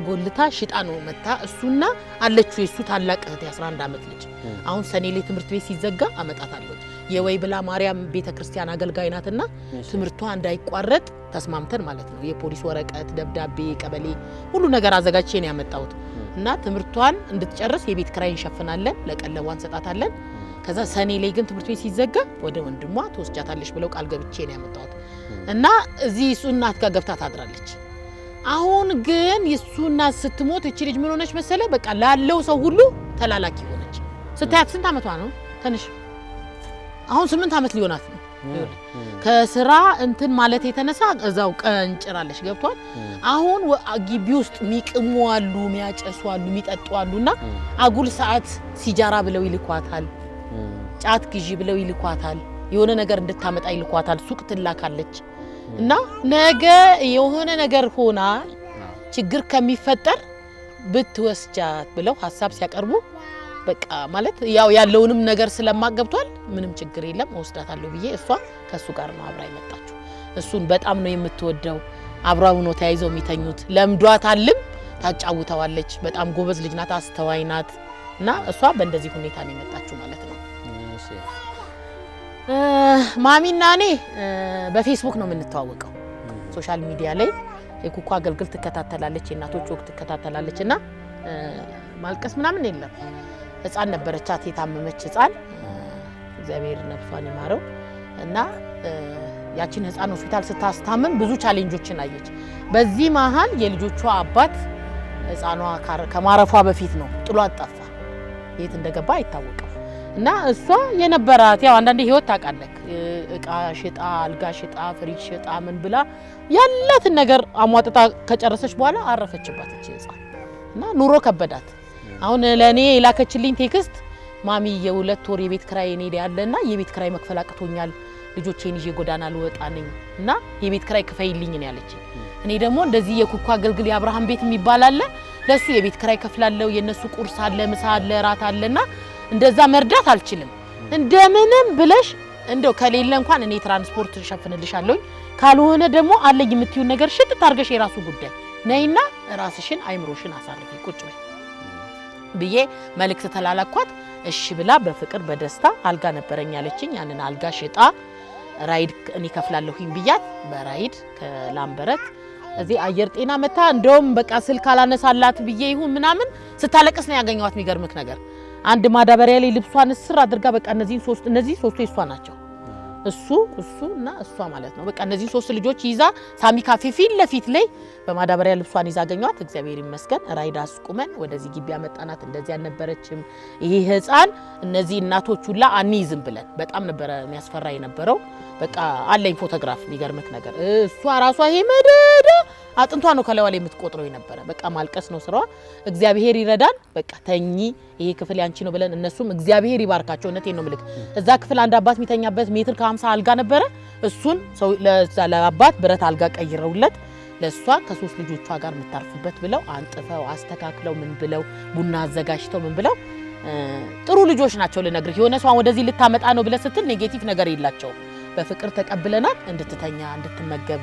ጎልታ ሽጣ ነው መታ እሱና አለችው የሱ ታላቅ እህት 11 አመት ልጅ አሁን ሰኔ ላይ ትምህርት ቤት ሲዘጋ አመጣታለሁ የወይብላ ማርያም ቤተክርስቲያን አገልጋይ ናትና ትምህርቷ እንዳይቋረጥ ተስማምተን ማለት ነው የፖሊስ ወረቀት ደብዳቤ ቀበሌ ሁሉ ነገር አዘጋጅቼ ነው ያመጣሁት እና ትምህርቷን እንድትጨርስ የቤት ክራይ እንሸፍናለን ለቀለቧን ሰጣታለን ከዛ ሰኔ ላይ ግን ትምህርት ቤት ሲዘጋ ወደ ወንድሟ ተወስጃታለሽ ብለው ቃል ገብቼ ነው ያመጣሁት እና እዚህ እሱ እናት ጋር ገብታ ታድራለች አሁን ግን የሱና ስትሞት እቺ ልጅ ምን ሆነች መሰለ በቃ ላለው ሰው ሁሉ ተላላኪ ሆነች ስታያት ስንት አመቷ ነው ትንሽ አሁን 8 አመት ሊሆናት ነው ከስራ እንትን ማለት የተነሳ እዛው ቀንጭራለች ገብቷል አሁን ግቢ ውስጥ ሚቅሙ አሉ ሚያጨሱ አሉ ሚጠጡ አሉና አጉል ሰዓት ሲጃራ ብለው ይልኳታል ጫት ግዢ ብለው ይልኳታል የሆነ ነገር እንድታመጣ ይልኳታል ሱቅ ትላካለች እና ነገ የሆነ ነገር ሆና ችግር ከሚፈጠር ብትወስጃት ብለው ሐሳብ ሲያቀርቡ በቃ ማለት ያው ያለውንም ነገር ስለማገብቷል ምንም ችግር የለም ወስዳታለሁ ብዬ እሷ ከሱ ጋር ነው አብራ ይመጣችሁ እሱን በጣም ነው የምትወደው አብራው ነው ተያይዘው የሚተኙት ለምዷታልም ታጫውተዋለች በጣም ጎበዝ ልጅ ናት አስተዋይ ናት እና እሷ በእንደዚህ ሁኔታ ነው የመጣችሁ ማለት ነው ማሚና እኔ በፌስቡክ ነው የምንተዋወቀው ሶሻል ሚዲያ ላይ የኩኩ አገልግል ትከታተላለች የእናቶች ወቅት ትከታተላለችና ማልቀስ ምናምን የለም ህፃን ነበረቻት የታመመች ህፃን እግዚአብሔር ነፍሷን ይማረው እና ያቺን ህፃን ሆስፒታል ስታስታምም ብዙ ቻሌንጆችን አየች በዚህ መሃል የልጆቿ አባት ህፃኗ ከማረፏ በፊት ነው ጥሏት ጠፋ የት እንደገባ አይታወቅም እና እሷ የነበራት ያው አንዳንዴ ህይወት ታቃለክ እቃ ሽጣ አልጋ ሽጣ ፍሪጅ ሽጣ ምን ብላ ያላትን ነገር አሟጥታ ከጨረሰች በኋላ አረፈችባት እቺ ህፃን እና ኑሮ ከበዳት አሁን ለኔ ላከችልኝ ቴክስት ማሚ የሁለት ወር የቤት ክራይ እኔ ያለና የቤት ክራይ መክፈል አቅቶኛል ልጆቼን ይዤ ጎዳና ልወጣ ነኝ እና የቤት ክራይ ክፈይልኝ ነው ያለችኝ እኔ ደግሞ እንደዚህ የኩኩ አገልግል የአብርሃም ቤት የሚባል አለ ለሱ የቤት ክራይ ከፍላለሁ የነሱ ቁርስ አለ ምሳ አለ ራት አለና እንደዛ መርዳት አልችልም እንደምንም ብለሽ እንደው ከሌለ እንኳን እኔ ትራንስፖርት ሸፍንልሻለሁ ካልሆነ ደግሞ አለኝ የምትዩ ነገር ሽጥ ታርገሽ የራሱ ጉዳይ ነይና ራስሽን አይምሮሽን አሳርፊ ቁጭ በይ ብዬ መልእክት ተላላኳት እሺ ብላ በፍቅር በደስታ አልጋ ነበረኝ ያለችኝ ያንን አልጋ ሽጣ ራይድ እኔ ከፍላለሁኝ ብያት በራይድ ከላምበረት እዚህ አየር ጤና መታ እንደውም በቃ ስልክ አላነሳላት ብዬ ይሁን ምናምን ስታለቅስ ነው ያገኘዋት የሚገርምክ ነገር አንድ ማዳበሪያ ላይ ልብሷን እስር አድርጋ በቃ እነዚህ ሶስቱ እሷ ናቸው እሱና እሷ ማለት ነው በቃ እነዚህ ሶስት ልጆች ይዛ ሳሚ ካፌ ፊት ለፊት ላይ በማዳበሪያ ልብሷን ይዛ አገኘዋት እግዚአብሔር ይመስገን ራይድ አስቁመን ወደዚህ ግቢ ያመጣናት እንደዚህ ያልነበረችም ይሄ ህፃን እነዚህ እናቶች ሁላ አንይዝም ብለን በጣም ነበር የሚያስፈራ የነበረው በቃ አለኝ ፎቶግራፍ የሚገርምክ ነገር እሷ ራሷ ይሄ መደዳ አጥንቷ ነው ከላይዋ ላይ የምትቆጥረው የነበረ በቃ ማልቀስ ነው ስራዋ እግዚአብሔር ይረዳን በቃ ተኚ ይሄ ክፍል ያንቺ ነው ብለን እነሱም እግዚአብሔር ይባርካቸው እነቴን ነው ምልክ እዛ ክፍል አንድ አባት የሚተኛበት ሜትር ከ50 አልጋ ነበረ እሱን ሰው ለአባት ብረት አልጋ ቀይረውለት ለሷ ከሶስት ልጆቿ ጋር የምታርፍበት ብለው አንጥፈው አስተካክለው ምን ብለው ቡና አዘጋጅተው ምን ብለው ጥሩ ልጆች ናቸው ልነግርህ የሆነ ሰው ወደዚህ ልታመጣ ነው ብለ ስትል ኔጌቲቭ ነገር የላቸው በፍቅር ተቀብለናል እንድትተኛ እንድትመገብ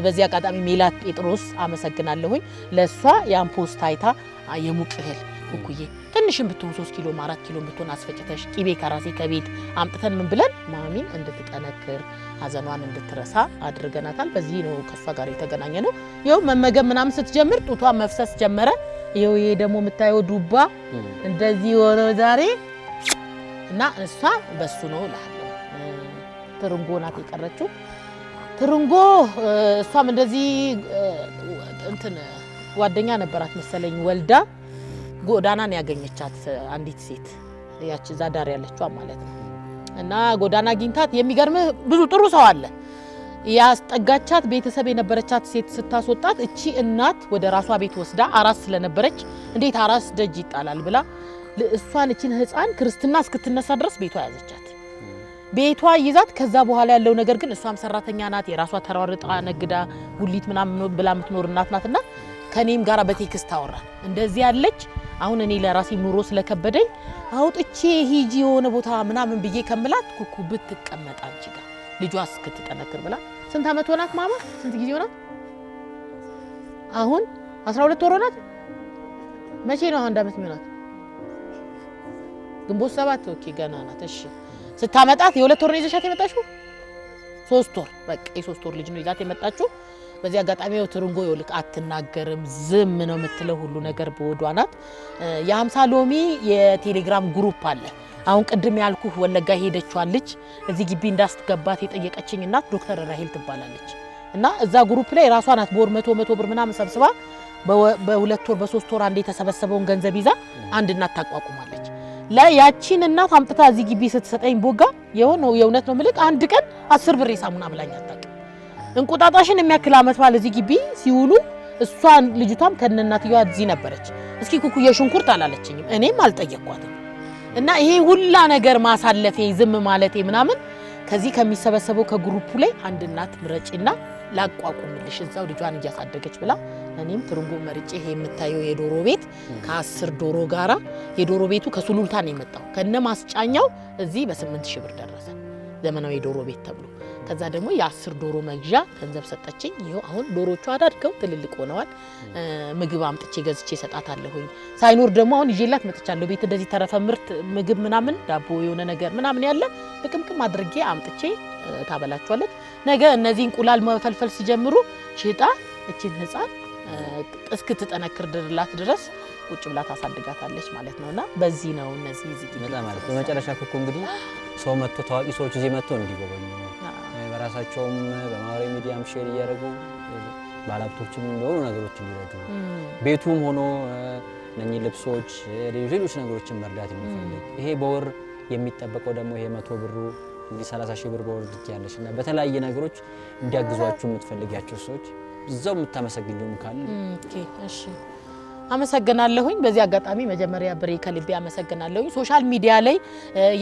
በዚህ አጋጣሚ ሜላት ጴጥሮስ አመሰግናለሁኝ ለሷ ያን ፖስት አይታ የሙቅህል ኩኩዬ ትንሽም ብትሆን 3 ኪሎ 4 ኪሎ ብትሆን አስፈጭተሽ ቂቤ ከራሴ ከቤት አምጥተን ምን ብለን ማሚን እንድትጠነክር ሀዘኗን እንድትረሳ አድርገናታል በዚህ ነው ከሷ ጋር የተገናኘ ነው ይኸው መመገብ ምናምን ስትጀምር ጡቷ መፍሰስ ጀመረ ይኸው ይሄ ደግሞ የምታየው ዱባ እንደዚህ ሆኖ ዛሬ እና እሷ በሱ ነው ላለው ትርንጎ ናት የቀረችው ትርንጎ እሷም እንደዚህ እንትን ጓደኛ ነበራት መሰለኝ ወልዳ ጎዳናን ያገኘቻት አንዲት ሴት ያቺ ዛዳር ያለችው ማለት ነው እና ጎዳና አግኝታት የሚገርም ብዙ ጥሩ ሰው አለ ያስጠጋቻት ቤተሰብ የነበረቻት ሴት ስታስወጣት እቺ እናት ወደ ራሷ ቤት ወስዳ አራስ ስለነበረች እንዴት አራስ ደጅ ይጣላል ብላ እሷን እቺን ህፃን ክርስትና እስክትነሳ ድረስ ቤቷ ያዘቻት ቤቷ ይዛት ከዛ በኋላ ያለው ነገር ግን እሷም ሰራተኛ ናት የራሷ ተራርጣ ነግዳ ጉሊት ምናምን ብላ ምትኖር እናት ናትና ከኔም ጋራ በቴክስት አወራን እንደዚህ ያለች አሁን እኔ ለራሴ ኑሮ ስለከበደኝ አውጥቼ ሂጂ የሆነ ቦታ ምናምን ብዬ ከመላት ኩኩ ብትቀመጥ አንቺ ጋር ልጇ እስክትጠነክር ብላ ስንት አመት ሆናት ማማ ስንት ጊዜ ሆናት አሁን 12 ወር ሆናት መቼ ነው አንድ አመት የሚሆናት ግንቦት 7 ኦኬ ገና ናት እሺ ስታመጣት የሁለት ወር ነው ይዘሻት የመጣችው 3 ወር በቃ የ3 ወር ልጅ ነው ይዛት የመጣችው በዚህ አጋጣሚ ትርንጎ ይልቅ አትናገርም ዝም ነው የምትለው ሁሉ ነገር በወዷ ናት የ50 ሎሚ የቴሌግራም ግሩፕ አለ አሁን ቅድም ያልኩህ ወለጋ ሄደችዋል ልጅ እዚህ ግቢ እንዳስገባት የጠየቀችኝ እናት ዶክተር ራሄል ትባላለች እና እዛ ግሩፕ ላይ ራሷ ናት በወር 100 ብር ምናምን ሰብስባ በሁለት ወር በ3 ወር አንዴ ተሰበሰበውን ገንዘብ ይዛ አንድ እናት ታቋቁማለች ለያቺን እናት አምጥታ እዚህ ግቢ ስትሰጠኝ ቦጋ የእውነት ነው ምልክ አንድ ቀን 10 ብር የሳሙና ብላኝ አታውቅም እንቁጣጣሽን የሚያክል አመት ባለ እዚህ ግቢ ሲውሉ እሷን ልጅቷም ከነናትየዋ እዚህ ነበረች እስኪ ኩኩዬ ሽንኩርት አላለችኝም እኔም አልጠየቅኳትም እና ይሄ ሁላ ነገር ማሳለፌ ዝም ማለቴ ምናምን ከዚህ ከሚሰበሰበው ከግሩፑ ላይ አንድ እናት ምረጪና ላቋቁምልሽ እዛው ልጇን እያሳደገች ብላ እኔም ትርንጎ መርጬ ይሄ የምታየው የዶሮ ቤት ከ10 ዶሮ ጋራ የዶሮ ቤቱ ከሱሉልታ ነው የመጣው ከነ ማስጫኛው እዚህ በ8000 ብር ደረሰ ዘመናዊ ዶሮ ቤት ተብሎ ከዛ ደግሞ የ10 ዶሮ መግዣ ገንዘብ ሰጠችኝ። ይሄው አሁን ዶሮቹ አዳድገው ትልልቅ ሆነዋል። ምግብ አምጥቼ ገዝቼ ሰጣታለሁኝ። ሳይኖር ደግሞ አሁን ይዤላት መጥቻለሁ። ቤት እንደዚህ ተረፈ ምርት ምግብ ምናምን ዳቦ የሆነ ነገር ምናምን ያለ ጥቅምቅም አድርጌ አምጥቼ ታበላቸዋለች። ነገ እነዚህ እንቁላል መፈልፈል ሲጀምሩ ሽጣ እቺን ህፃን እስክትጠነክር ድረስ ቁጭ ብላ ታሳድጋታለች ማለት ነውና በዚህ ነው እነዚህ በጣም ማለት በመጨረሻ ኩኩ እንግዲህ ሰው መጥቶ ታዋቂ ሰዎች እዚህ መጥቶ እንዲጎበኙ በራሳቸውም በማህበራዊ ሚዲያም ሼር እያደረጉ ባለሀብቶችም የሆኑ ነገሮች እንዲረዱ ቤቱም ሆኖ እነኚህ ልብሶች ሌሎች ነገሮችን መርዳት የሚፈልግ ይሄ በወር የሚጠበቀው ደግሞ ይሄ 100 ብሩ እንግዲህ 30 ሺህ ብር በወር ድትያለሽና በተለያየ ነገሮች እንዲያግዟችሁ የምትፈልጊያቸው ሰዎች እዛው የምታመሰግኙም ካለ ኦኬ እሺ አመሰግናለሁኝ። በዚህ አጋጣሚ መጀመሪያ ብሬ ከልቤ አመሰግናለሁኝ። ሶሻል ሚዲያ ላይ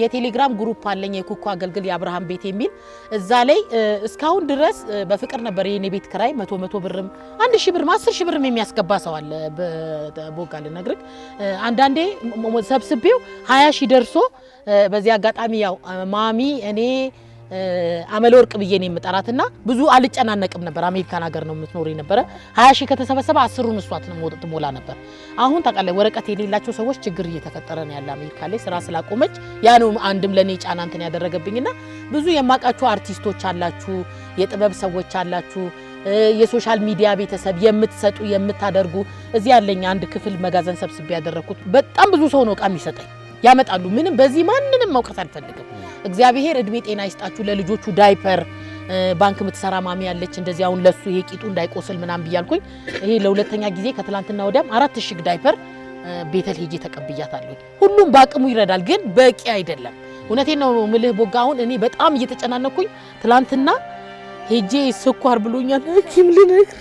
የቴሌግራም ግሩፕ አለኝ የኩኩ አገልግል የአብርሃም ቤት የሚል እዛ ላይ እስካሁን ድረስ በፍቅር ነበር የኔ ቤት ክራይ 100 ብርም 1000 ብርም 10000 ብርም የሚያስገባ ሰው አለ በቦጋ ልነግርህ አንዳንዴ ሰብስቤው 20000 ደርሶ በዚህ አጋጣሚ ያው ማሚ እኔ አመለ ወርቅ ብዬ ነው የምጠራትና ብዙ አልጨናነቅም ነበር። አሜሪካን ሀገር ነው የምትኖር ነበር። 20000 ከተሰበሰበ 10ሩን እሷት ሞላ ነበር። አሁን ታውቃለህ ወረቀት የሌላቸው ሰዎች ችግር እየተፈጠረ ነው ያለ አሜሪካ ላይ ስራ ስላቆመች ያ ነው አንድም ለኔ ጫና እንትን ያደረገብኝና ብዙ የማቃቸው አርቲስቶች አላችሁ፣ የጥበብ ሰዎች አላችሁ፣ የሶሻል ሚዲያ ቤተሰብ የምትሰጡ የምታደርጉ እዚህ ያለኝ አንድ ክፍል መጋዘን ሰብስቤ ያደረኩት በጣም ብዙ ሰው ነው ቃም ይሰጠኝ ያመጣሉ። ምንም በዚህ ማንንም መውቀስ አልፈልግም። እግዚአብሔር እድሜ ጤና ይስጣችሁ። ለልጆቹ ዳይፐር ባንክ ምትሰራ ማሚ ያለች እንደዚህ አሁን ለሱ ይሄ ቂጡ እንዳይቆስል ምናም ብያልኩኝ ይሄ ለሁለተኛ ጊዜ ከትላንትና ወዲያም 4000 ዳይፐር ቤተል ሄጄ ተቀብያታለሁ። ሁሉም ባቅሙ ይረዳል፣ ግን በቂ አይደለም። እውነቴን ነው ምልህ ቦጋ አሁን እኔ በጣም እየተጨናነኩኝ ትላንትና ሄጄ ስኳር ብሎኛል ሐኪም ልነግር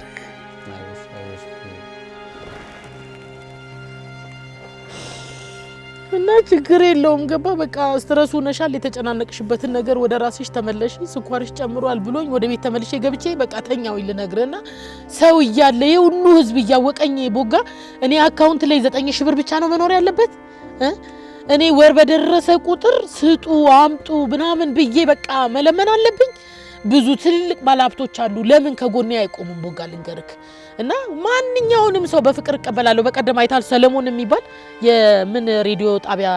እና ችግር የለውም ገባ በቃ ስትረሱ ነሻል የተጨናነቅሽበትን ነገር ወደ ራስሽ ተመለሽ ስኳርሽ ጨምሯል ብሎኝ ወደ ቤት ተመልሼ ገብቼ በቃ ተኛው ልነግርና ሰው ይያለ የሁሉ ህዝብ ያወቀኝ ቦጋ እኔ አካውንት ላይ 9000 ብር ብቻ ነው መኖር ያለበት እኔ ወር በደረሰ ቁጥር ስጡ አምጡ ምናምን ብዬ በቃ መለመን አለብኝ። ብዙ ትልልቅ ባለሀብቶች አሉ ለምን ከጎኔ አይቆሙም ቦጋ ልንገርክ እና ማንኛውንም ሰው በፍቅር እቀበላለሁ። በቀደም አይታል ሰለሞን የሚባል የምን ሬዲዮ ጣቢያ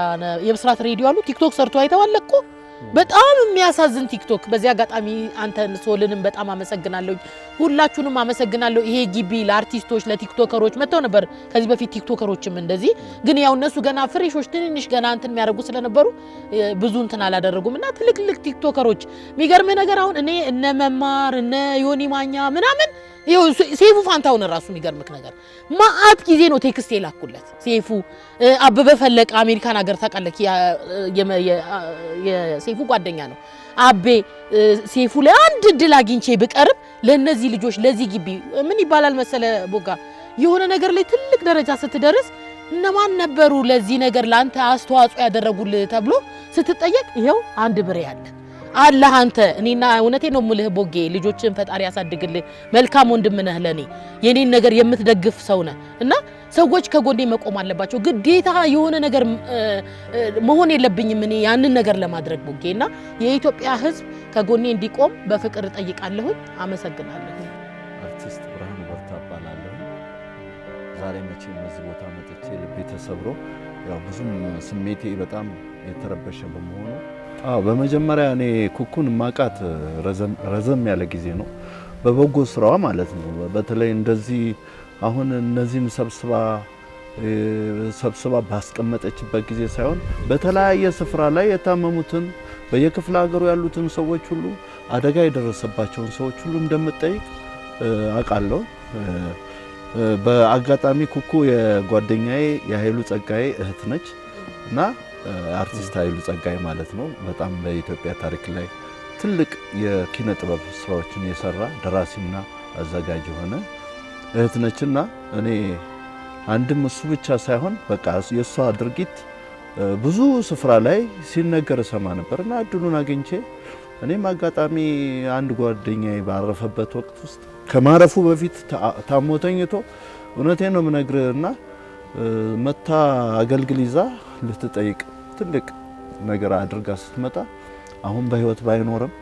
የብስራት ሬዲዮ አሉ ቲክቶክ ሰርቶ አይተዋለቁ በጣም የሚያሳዝን ቲክቶክ። በዚህ አጋጣሚ አንተን ሶልንም በጣም አመሰግናለሁ፣ ሁላችሁንም አመሰግናለሁ። ይሄ ግቢ ለአርቲስቶች ለቲክቶከሮች መተው ነበር ከዚህ በፊት ቲክቶከሮችም እንደዚህ ግን ያው እነሱ ገና ፍሬሾች ትንንሽ ገና እንትን የሚያደርጉ ስለነበሩ ብዙ እንትን አላደረጉምና ትልልቅ ቲክቶከሮች የሚገርም ነገር አሁን እኔ እነ መማር እነ ዮኒ ማኛ ምናምን ይሄው ሴፉ ፋንታውን ራሱ የሚገርምክ ነገር ማአት ጊዜ ነው ቴክስት የላኩለት ሴፉ አበበ ፈለቀ አሜሪካን ሀገር ታውቃለህ የሴፉ ጓደኛ ነው አቤ ሴፉ ላይ አንድ ድል አግኝቼ ብቀርብ ለነዚህ ልጆች ለዚህ ግቢ ምን ይባላል መሰለ ቦጋ የሆነ ነገር ላይ ትልቅ ደረጃ ስትደርስ እነማን ነበሩ ለዚህ ነገር ላንተ አስተዋጽኦ ያደረጉልህ ተብሎ ስትጠየቅ ይሄው አንድ ብሬ ያለ አላህ አንተ እኔና እውነቴን ነው የምልህ ቦጌ ልጆችን ፈጣሪ ያሳድግልህ መልካም ወንድም ነህ ለኔ የኔን ነገር የምትደግፍ ሰው ነህ እና ሰዎች ከጎኔ መቆም አለባቸው ግዴታ የሆነ ነገር መሆን የለብኝም እኔ ያንን ነገር ለማድረግ ቦጌና የኢትዮጵያ ሕዝብ ከጎኔ እንዲቆም በፍቅር ጠይቃለሁ። አመሰግናለሁ። አርቲስት ብርሃኑ በርታ እባላለሁ። ዛሬ መቼም እዚህ ቦታ መጥቼ ልቤ ተሰብሮ ያው ብዙም ስሜቴ በጣም የተረበሸ በመሆኑ በመጀመሪያ እኔ ኩኩን ማቃት ረዘም ያለ ጊዜ ነው በበጎ ስራዋ ማለት ነው። በተለይ እንደዚህ አሁን እነዚህን ሰብስባ ባስቀመጠችበት ጊዜ ሳይሆን በተለያየ ስፍራ ላይ የታመሙትን በየክፍለ ሀገሩ ያሉትን ሰዎች ሁሉ አደጋ የደረሰባቸውን ሰዎች ሁሉ እንደምትጠይቅ አውቃለሁ። በአጋጣሚ ኩኩ የጓደኛዬ የኃይሉ ጸጋዬ እህት ነች እና አርቲስት ኃይሉ ጸጋዬ ማለት ነው በጣም በኢትዮጵያ ታሪክ ላይ ትልቅ የኪነ ጥበብ ስራዎችን የሰራ ደራሲና አዘጋጅ የሆነ እህት ነችና እኔ አንድም እሱ ብቻ ሳይሆን በቃ የሷ ድርጊት ብዙ ስፍራ ላይ ሲነገር ሰማ ነበርና እድሉን አግኝቼ እኔም አጋጣሚ አንድ ጓደኛዬ ባረፈበት ወቅት ውስጥ ከማረፉ በፊት ታሞ ተኝቶ እውነቴን ነው የምነግርህና መታ አገልግል ይዛ ልትጠይቅ ትልቅ ነገር አድርጋ ስትመጣ አሁን በህይወት ባይኖርም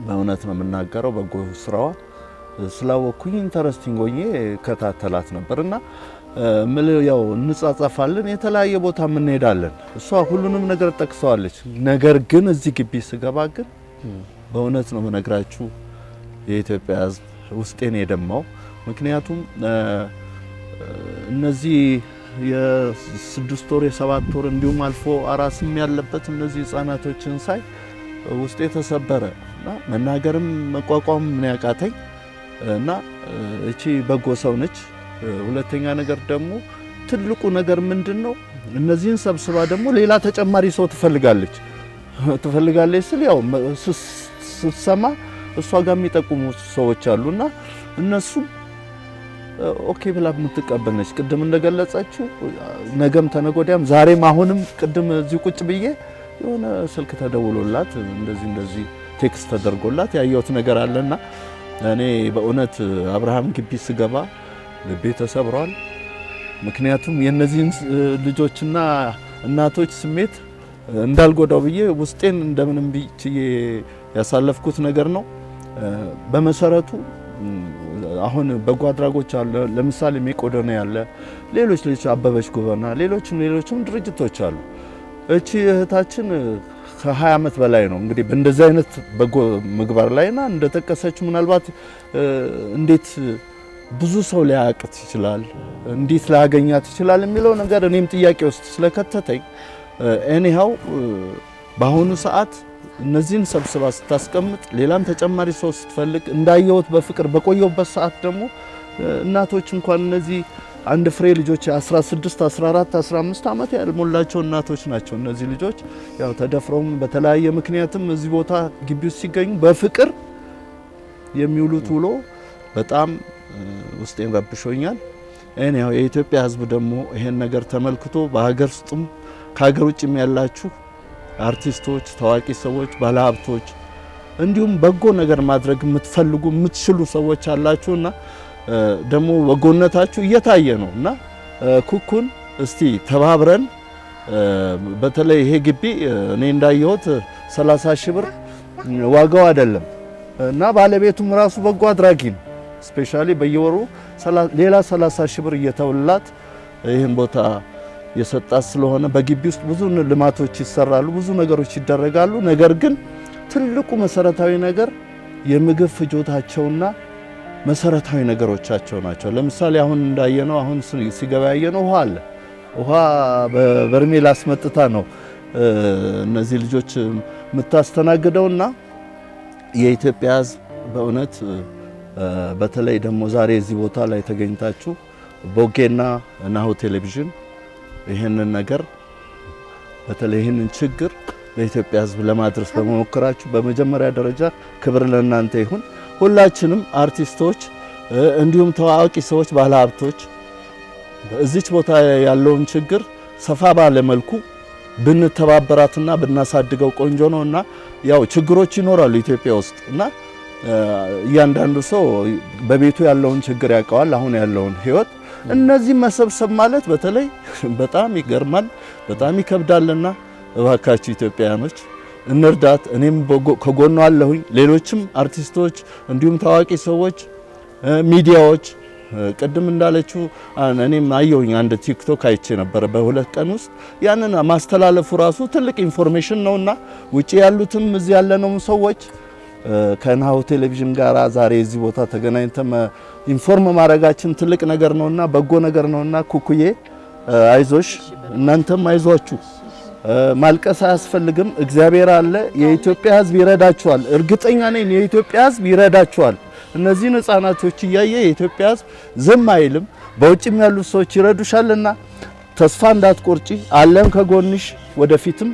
በእውነት ነው የምናገረው። በጎ ስራዋ ስላወኩኝ ኢንተረስቲንግ ሆኜ ከታተላት ነበርና ያው እንጻጻፋለን፣ የተለያየ ቦታ እንሄዳለን። እሷ ሁሉንም ነገር ጠቅሰዋለች። ነገር ግን እዚህ ግቢ ስገባ ግን በእውነት ነው የምነግራችሁ የኢትዮጵያ ሕዝብ ውስጤን የደማው። ምክንያቱም እነዚህ የ6 ወር የ7 ወር እንዲሁም አልፎ አራስም ያለበት እነዚህ ህፃናቶችን ሳይ ውስጤ ተሰበረ እና መናገርም መቋቋም ምን ያቃተኝ እና እቺ በጎ ሰው ነች። ሁለተኛ ነገር ደግሞ ትልቁ ነገር ምንድነው እነዚህን ሰብስባ ደግሞ ሌላ ተጨማሪ ሰው ትፈልጋለች ስል ያው ስትሰማ እሷ ጋር የሚጠቁሙ ሰዎች አሉና እነሱ ኦኬ ብላ የምትቀበልነች። ቅድም እንደገለጸችው ነገም ተነጎዳም ዛሬም አሁንም ቅድም እዚህ ቁጭ ብዬ የሆነ ስልክ ተደውሎላት እንደዚህ ቴክስት ተደርጎላት ያየሁት ነገር አለና እኔ በእውነት አብርሃም ግቢ ስገባ ልቤ ተሰብሯል። ምክንያቱም የነዚህን ልጆችና እናቶች ስሜት እንዳልጎዳው ብዬ ውስጤን እንደምንም ብዬ ያሳለፍኩት ነገር ነው። በመሰረቱ አሁን በጎ አድራጎች አለ፣ ለምሳሌ ሜቄዶንያ ያለ ሌሎች አበበች ጎበና ሌሎችም ድርጅቶች አሉ። እቺ እህታችን ከ20 ዓመት በላይ ነው እንግዲህ በእንደዚህ አይነት በጎ ምግባር ላይና እንደተጠቀሰችው ምናልባት እንዴት ብዙ ሰው ሊያውቃት ይችላል፣ እንዴት ላገኛት ይችላል የሚለው ነገር እኔም ጥያቄ ውስጥ ስለከተተኝ ኤኒሃው በአሁኑ ሰዓት እነዚህን ሰብስባ ስታስቀምጥ ሌላም ተጨማሪ ሰው ስትፈልግ እንዳየሁት በፍቅር በቆየበት ሰዓት ደግሞ እናቶች እንኳን እነዚህ አንድ ፍሬ ልጆች 16 14 15 ዓመት ያልሞላቸው እናቶች ናቸው። እነዚህ ልጆች ያው ተደፍረውም በተለያየ ምክንያትም እዚህ ቦታ ግቢ ውስጥ ሲገኙ በፍቅር የሚውሉት ውሎ በጣም ውስጤን ረብሾኛል። ያው የኢትዮጵያ ሕዝብ ደግሞ ይሄን ነገር ተመልክቶ በሀገር ውስጥም ከሀገር ውጭም ያላችሁ አርቲስቶች፣ ታዋቂ ሰዎች፣ ባለሀብቶች እንዲሁም በጎ ነገር ማድረግ የምትፈልጉ የምትችሉ ሰዎች አላችሁና ደግሞ በጎነታችሁ እየታየ ነውና ኩኩን እስቲ ተባብረን በተለይ ይሄ ግቢ እኔ እንዳየሁት 30 ሺህ ብር ዋጋው አይደለም እና ባለቤቱም ራሱ በጎ አድራጊ ነው። ስፔሻሊ በየወሩ ሌላ 30 ሺህ ብር እየተወላት ይሄን ቦታ የሰጣት ስለሆነ በግቢ ውስጥ ብዙ ልማቶች ይሰራሉ፣ ብዙ ነገሮች ይደረጋሉ። ነገር ግን ትልቁ መሰረታዊ ነገር የምግብ ፍጆታቸውና መሰረታዊ ነገሮቻቸው ናቸው። ለምሳሌ አሁን እንዳየነው አሁን ሲገባ ያየነው ውሃ አለ። ውሃ በበርሜል አስመጥታ ነው እነዚህ ልጆች የምታስተናግደውና የኢትዮጵያ ሕዝብ በእውነት በተለይ ደግሞ ዛሬ እዚህ ቦታ ላይ ተገኝታችሁ ቦጌና ናሁ ቴሌቪዥን ይሄንን ነገር በተለይ ይሄንን ችግር ለኢትዮጵያ ሕዝብ ለማድረስ በመሞከራችሁ በመጀመሪያ ደረጃ ክብር ለእናንተ ይሁን። ሁላችንም አርቲስቶች እንዲሁም ታዋቂ ሰዎች፣ ባለሀብቶች እዚች ቦታ ያለውን ችግር ሰፋ ባለ መልኩ ብንተባበራትና ብናሳድገው ቆንጆ ነውና ያው ችግሮች ይኖራሉ ኢትዮጵያ ውስጥ እና እያንዳንዱ ሰው በቤቱ ያለውን ችግር ያውቀዋል፣ አሁን ያለውን ህይወት። እነዚህ መሰብሰብ ማለት በተለይ በጣም ይገርማል፣ በጣም ይከብዳልና እባካችሁ ኢትዮጵያውያኖች እንርዳት። እኔም ከጎኗ አለሁኝ። ሌሎችም አርቲስቶች እንዲሁም ታዋቂ ሰዎች፣ ሚዲያዎች ቅድም እንዳለችው እኔም አየሁኝ አንድ ቲክቶክ አይቼ ነበር በ2 ቀን ውስጥ ያንን ማስተላለፉ ራሱ ትልቅ ኢንፎርሜሽን ነውና ውጪ ያሉትም እዚህ ያለነው ሰዎች ከናሁ ቴሌቪዥን ጋራ ዛሬ እዚህ ቦታ ተገናኝተን ኢንፎርም ማድረጋችን ትልቅ ነገር ነውና በጎ ነገር ነውና ኩኩዬ አይዞሽ፣ እናንተም አይዟችሁ። ማልቀስ አያስፈልግም። እግዚአብሔር አለ። የኢትዮጵያ ሕዝብ ይረዳችኋል። እርግጠኛ ነኝ የኢትዮጵያ ሕዝብ ይረዳችኋል። እነዚህን ህፃናቶች እያየ የኢትዮጵያ ሕዝብ ዝም አይልም። በውጭም ያሉት ሰዎች ይረዱሻልና ተስፋ እንዳትቆርጪ፣ አለን ከጎንሽ፣ ወደፊትም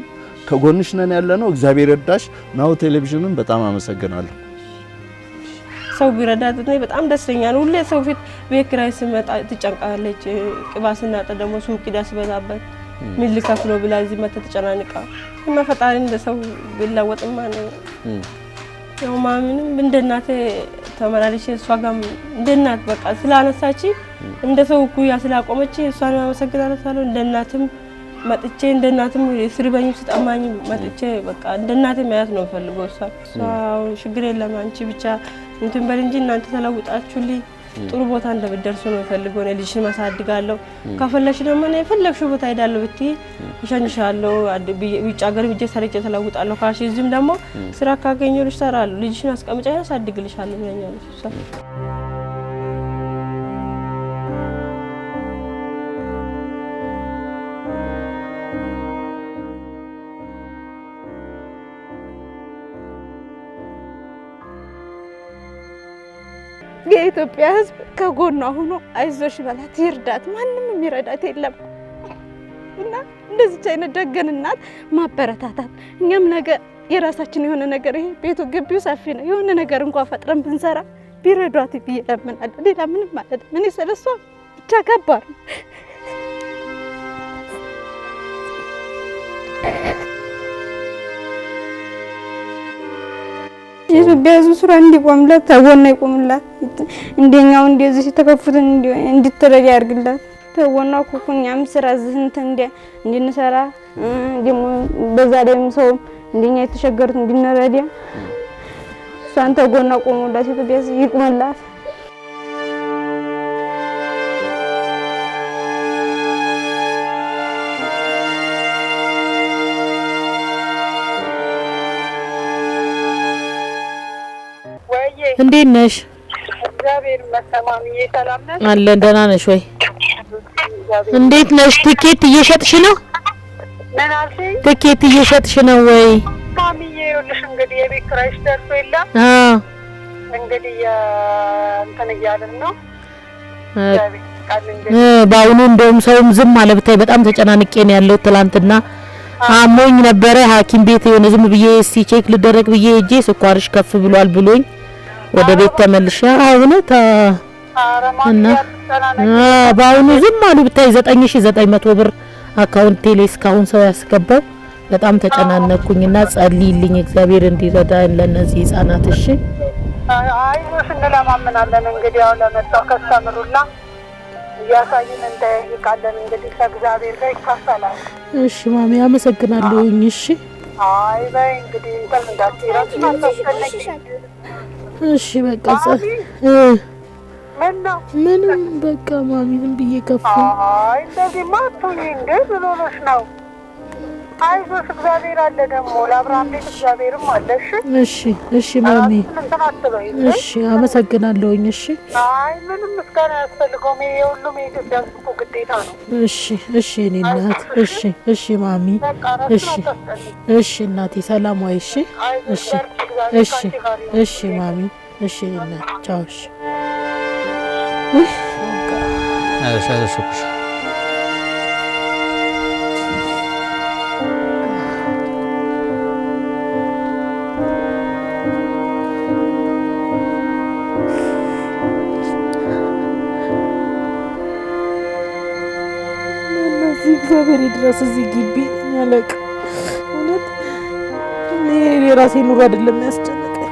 ከጎንሽ ነን ያለነው። እግዚአብሔር ይርዳሽ። ናሁ ቴሌቪዥንን በጣም አመሰግናለሁ። ሰው ቢረዳት ነው በጣም ደስተኛ ነው። ሁሌ ሰው ፊት ቤት ኪራይ ስመጣ ትጨንቃለች። ቅባስና ደግሞ ሱቅ ዳስ በዛበት ምን ልከፍለው ብላ እዚህ መተ ተጨናንቃ ፈጣሪ እንደ ሰው ቢለወጥማ ነው ያው ማምንም እንደ እናቴ ተመላልሼ እሷ ጋር እንደ እናት በቃ ስላነሳች እንደ ሰው ኩያ ስላቆመች እሷን አመሰግናለሁ። እንደ እናትም መጥቼ እንደናትም ስሪበኝ ስጠማኝ መጥቼ በቃ እንደናቴ ማያት ነው ፈልገው እሷ ችግር የለም አንቺ ብቻ እንትን በል እንጂ እናንተ ተለውጣችሁልኝ ጥሩ ቦታ እንደምትደርሱ ነው ፈልገው ነው ልጅሽን ማሳድጋለሁ ከፈለሽ ደግሞ ነው የፈለግሽው ቦታ ሄዳለሁ ብትይ ይሸንሻለሁ ውጭ ሀገር ብዬ ሰርቼ ተለውጣለሁ ካልሽ እዚህም ደግሞ ስራ ካገኘሁልሽ እሰራለሁ ልጅሽን አስቀምጬ ያሳድግልሻለሁ ብለኛለች እሷ የኢትዮጵያ ሕዝብ ከጎኗ ሆኖ አይዞሽ በላት ይርዳት ማንንም የሚረዳት የለም እና እንደዚህ አይነት ደገን እናት ማበረታታት እኛም ነገ የራሳችን የሆነ ነገር ይሄ ቤቱ ግቢው ሰፊ ነው የሆነ ነገር እንኳን ፈጥረን ብንሰራ ቢረዷት ይለምናል ሌላ ምንም ማለት ምን ይሰለሷ ብቻ ከባድ የኢትዮጵያ ሕዝብ ስራ እንዲቆምላት ተጎና ይቆምላት እንደኛው እንደዚህ ተከፍቶ እንዲተረዳ ያርግላት ተጎና ኩኩኛም ስራ ዝንተ እንድንሰራ ደሞ በዛ ላይ ሰው እንደኛ የተሸገሩት እንድንረዳ እሷን ተጎና ቆሞላት ኢትዮጵያ ሕዝብ ይቆምላት እንዴት ነሽ? እግዚአብሔር ይመስገን። ሰላም ነሽ? አለን ደህና ነሽ ወይ? እንዴት ነሽ? ትኬት እየሸጥሽ ነው? ምን አልሽኝ? ትኬት እየሸጥሽ ነው ወይ? ማሚዬ ይኸውልሽ እንግዲህ የቤት ኪራይሽ ደርሶ የለ እንግዲህ እንትን እያልን ነው። በአሁኑ እንደውም ሰውም ዝም አለ ብታይ በጣም ተጨናንቄ ነው ያለው ትላንትና አሞኝ ነበረ ሐኪም ቤት የሆነ ዝም ብዬ እስቲ ቼክ ልደረግ ብዬ እጄ ስኳርሽ ከፍ ብሏል ብሎኝ ወደ ቤት ተመልሼ አሁንታ እና ባውኑ ዝም አሉ ብታይ 9900 ብር አካውንቴ ላይ እስካሁን ሰው ያስገባው በጣም ተጨናነኩኝና ጸልይልኝ እግዚአብሔር እንዲረዳን ለነዚህ ህፃናት እሺ አይዞሽ እንለማመናለን እንግዲህ ያው ለመጣው ከስተምሩላ ያሳይን እንጠይቃለን እንግዲህ ከእግዚአብሔር ጋር ይካፈላል እሺ ማሚ አመሰግናለሁኝ እሺ አይ በይ እንግዲህ እንትን እንዳትይራጭ ማስተነቂ እሺ በቃ ምንም በቃ ማሚ ዝም ብዬ ከፋ አይ እንደዚህ ማጥቶኝ እንዴ ብሎሽ ነው አይዞሽ እግዚአብሔር አለ ደግሞ ለአብርሃም ቤት እግዚአብሔርም አለ እሺ ማሚ እሺ አመሰግናለሁኝ እሺ አይ ምንም ምስጋና ያስፈልገውም የሁሉም የኢትዮጵያ ሕዝብ ግዴታ ነው እሺ እኔ እናት እሺ ማሚ እሺ እናቴ ሰላም ወይ እሺ ማሚ እሺ እናት ቻው እሺ አይዞሽ እግዚአብሔር ይድረስ እዚህ ግቢ ያለቅ እውነት እኔ የራሴ ኑሮ አይደለም ያስጨነቀኝ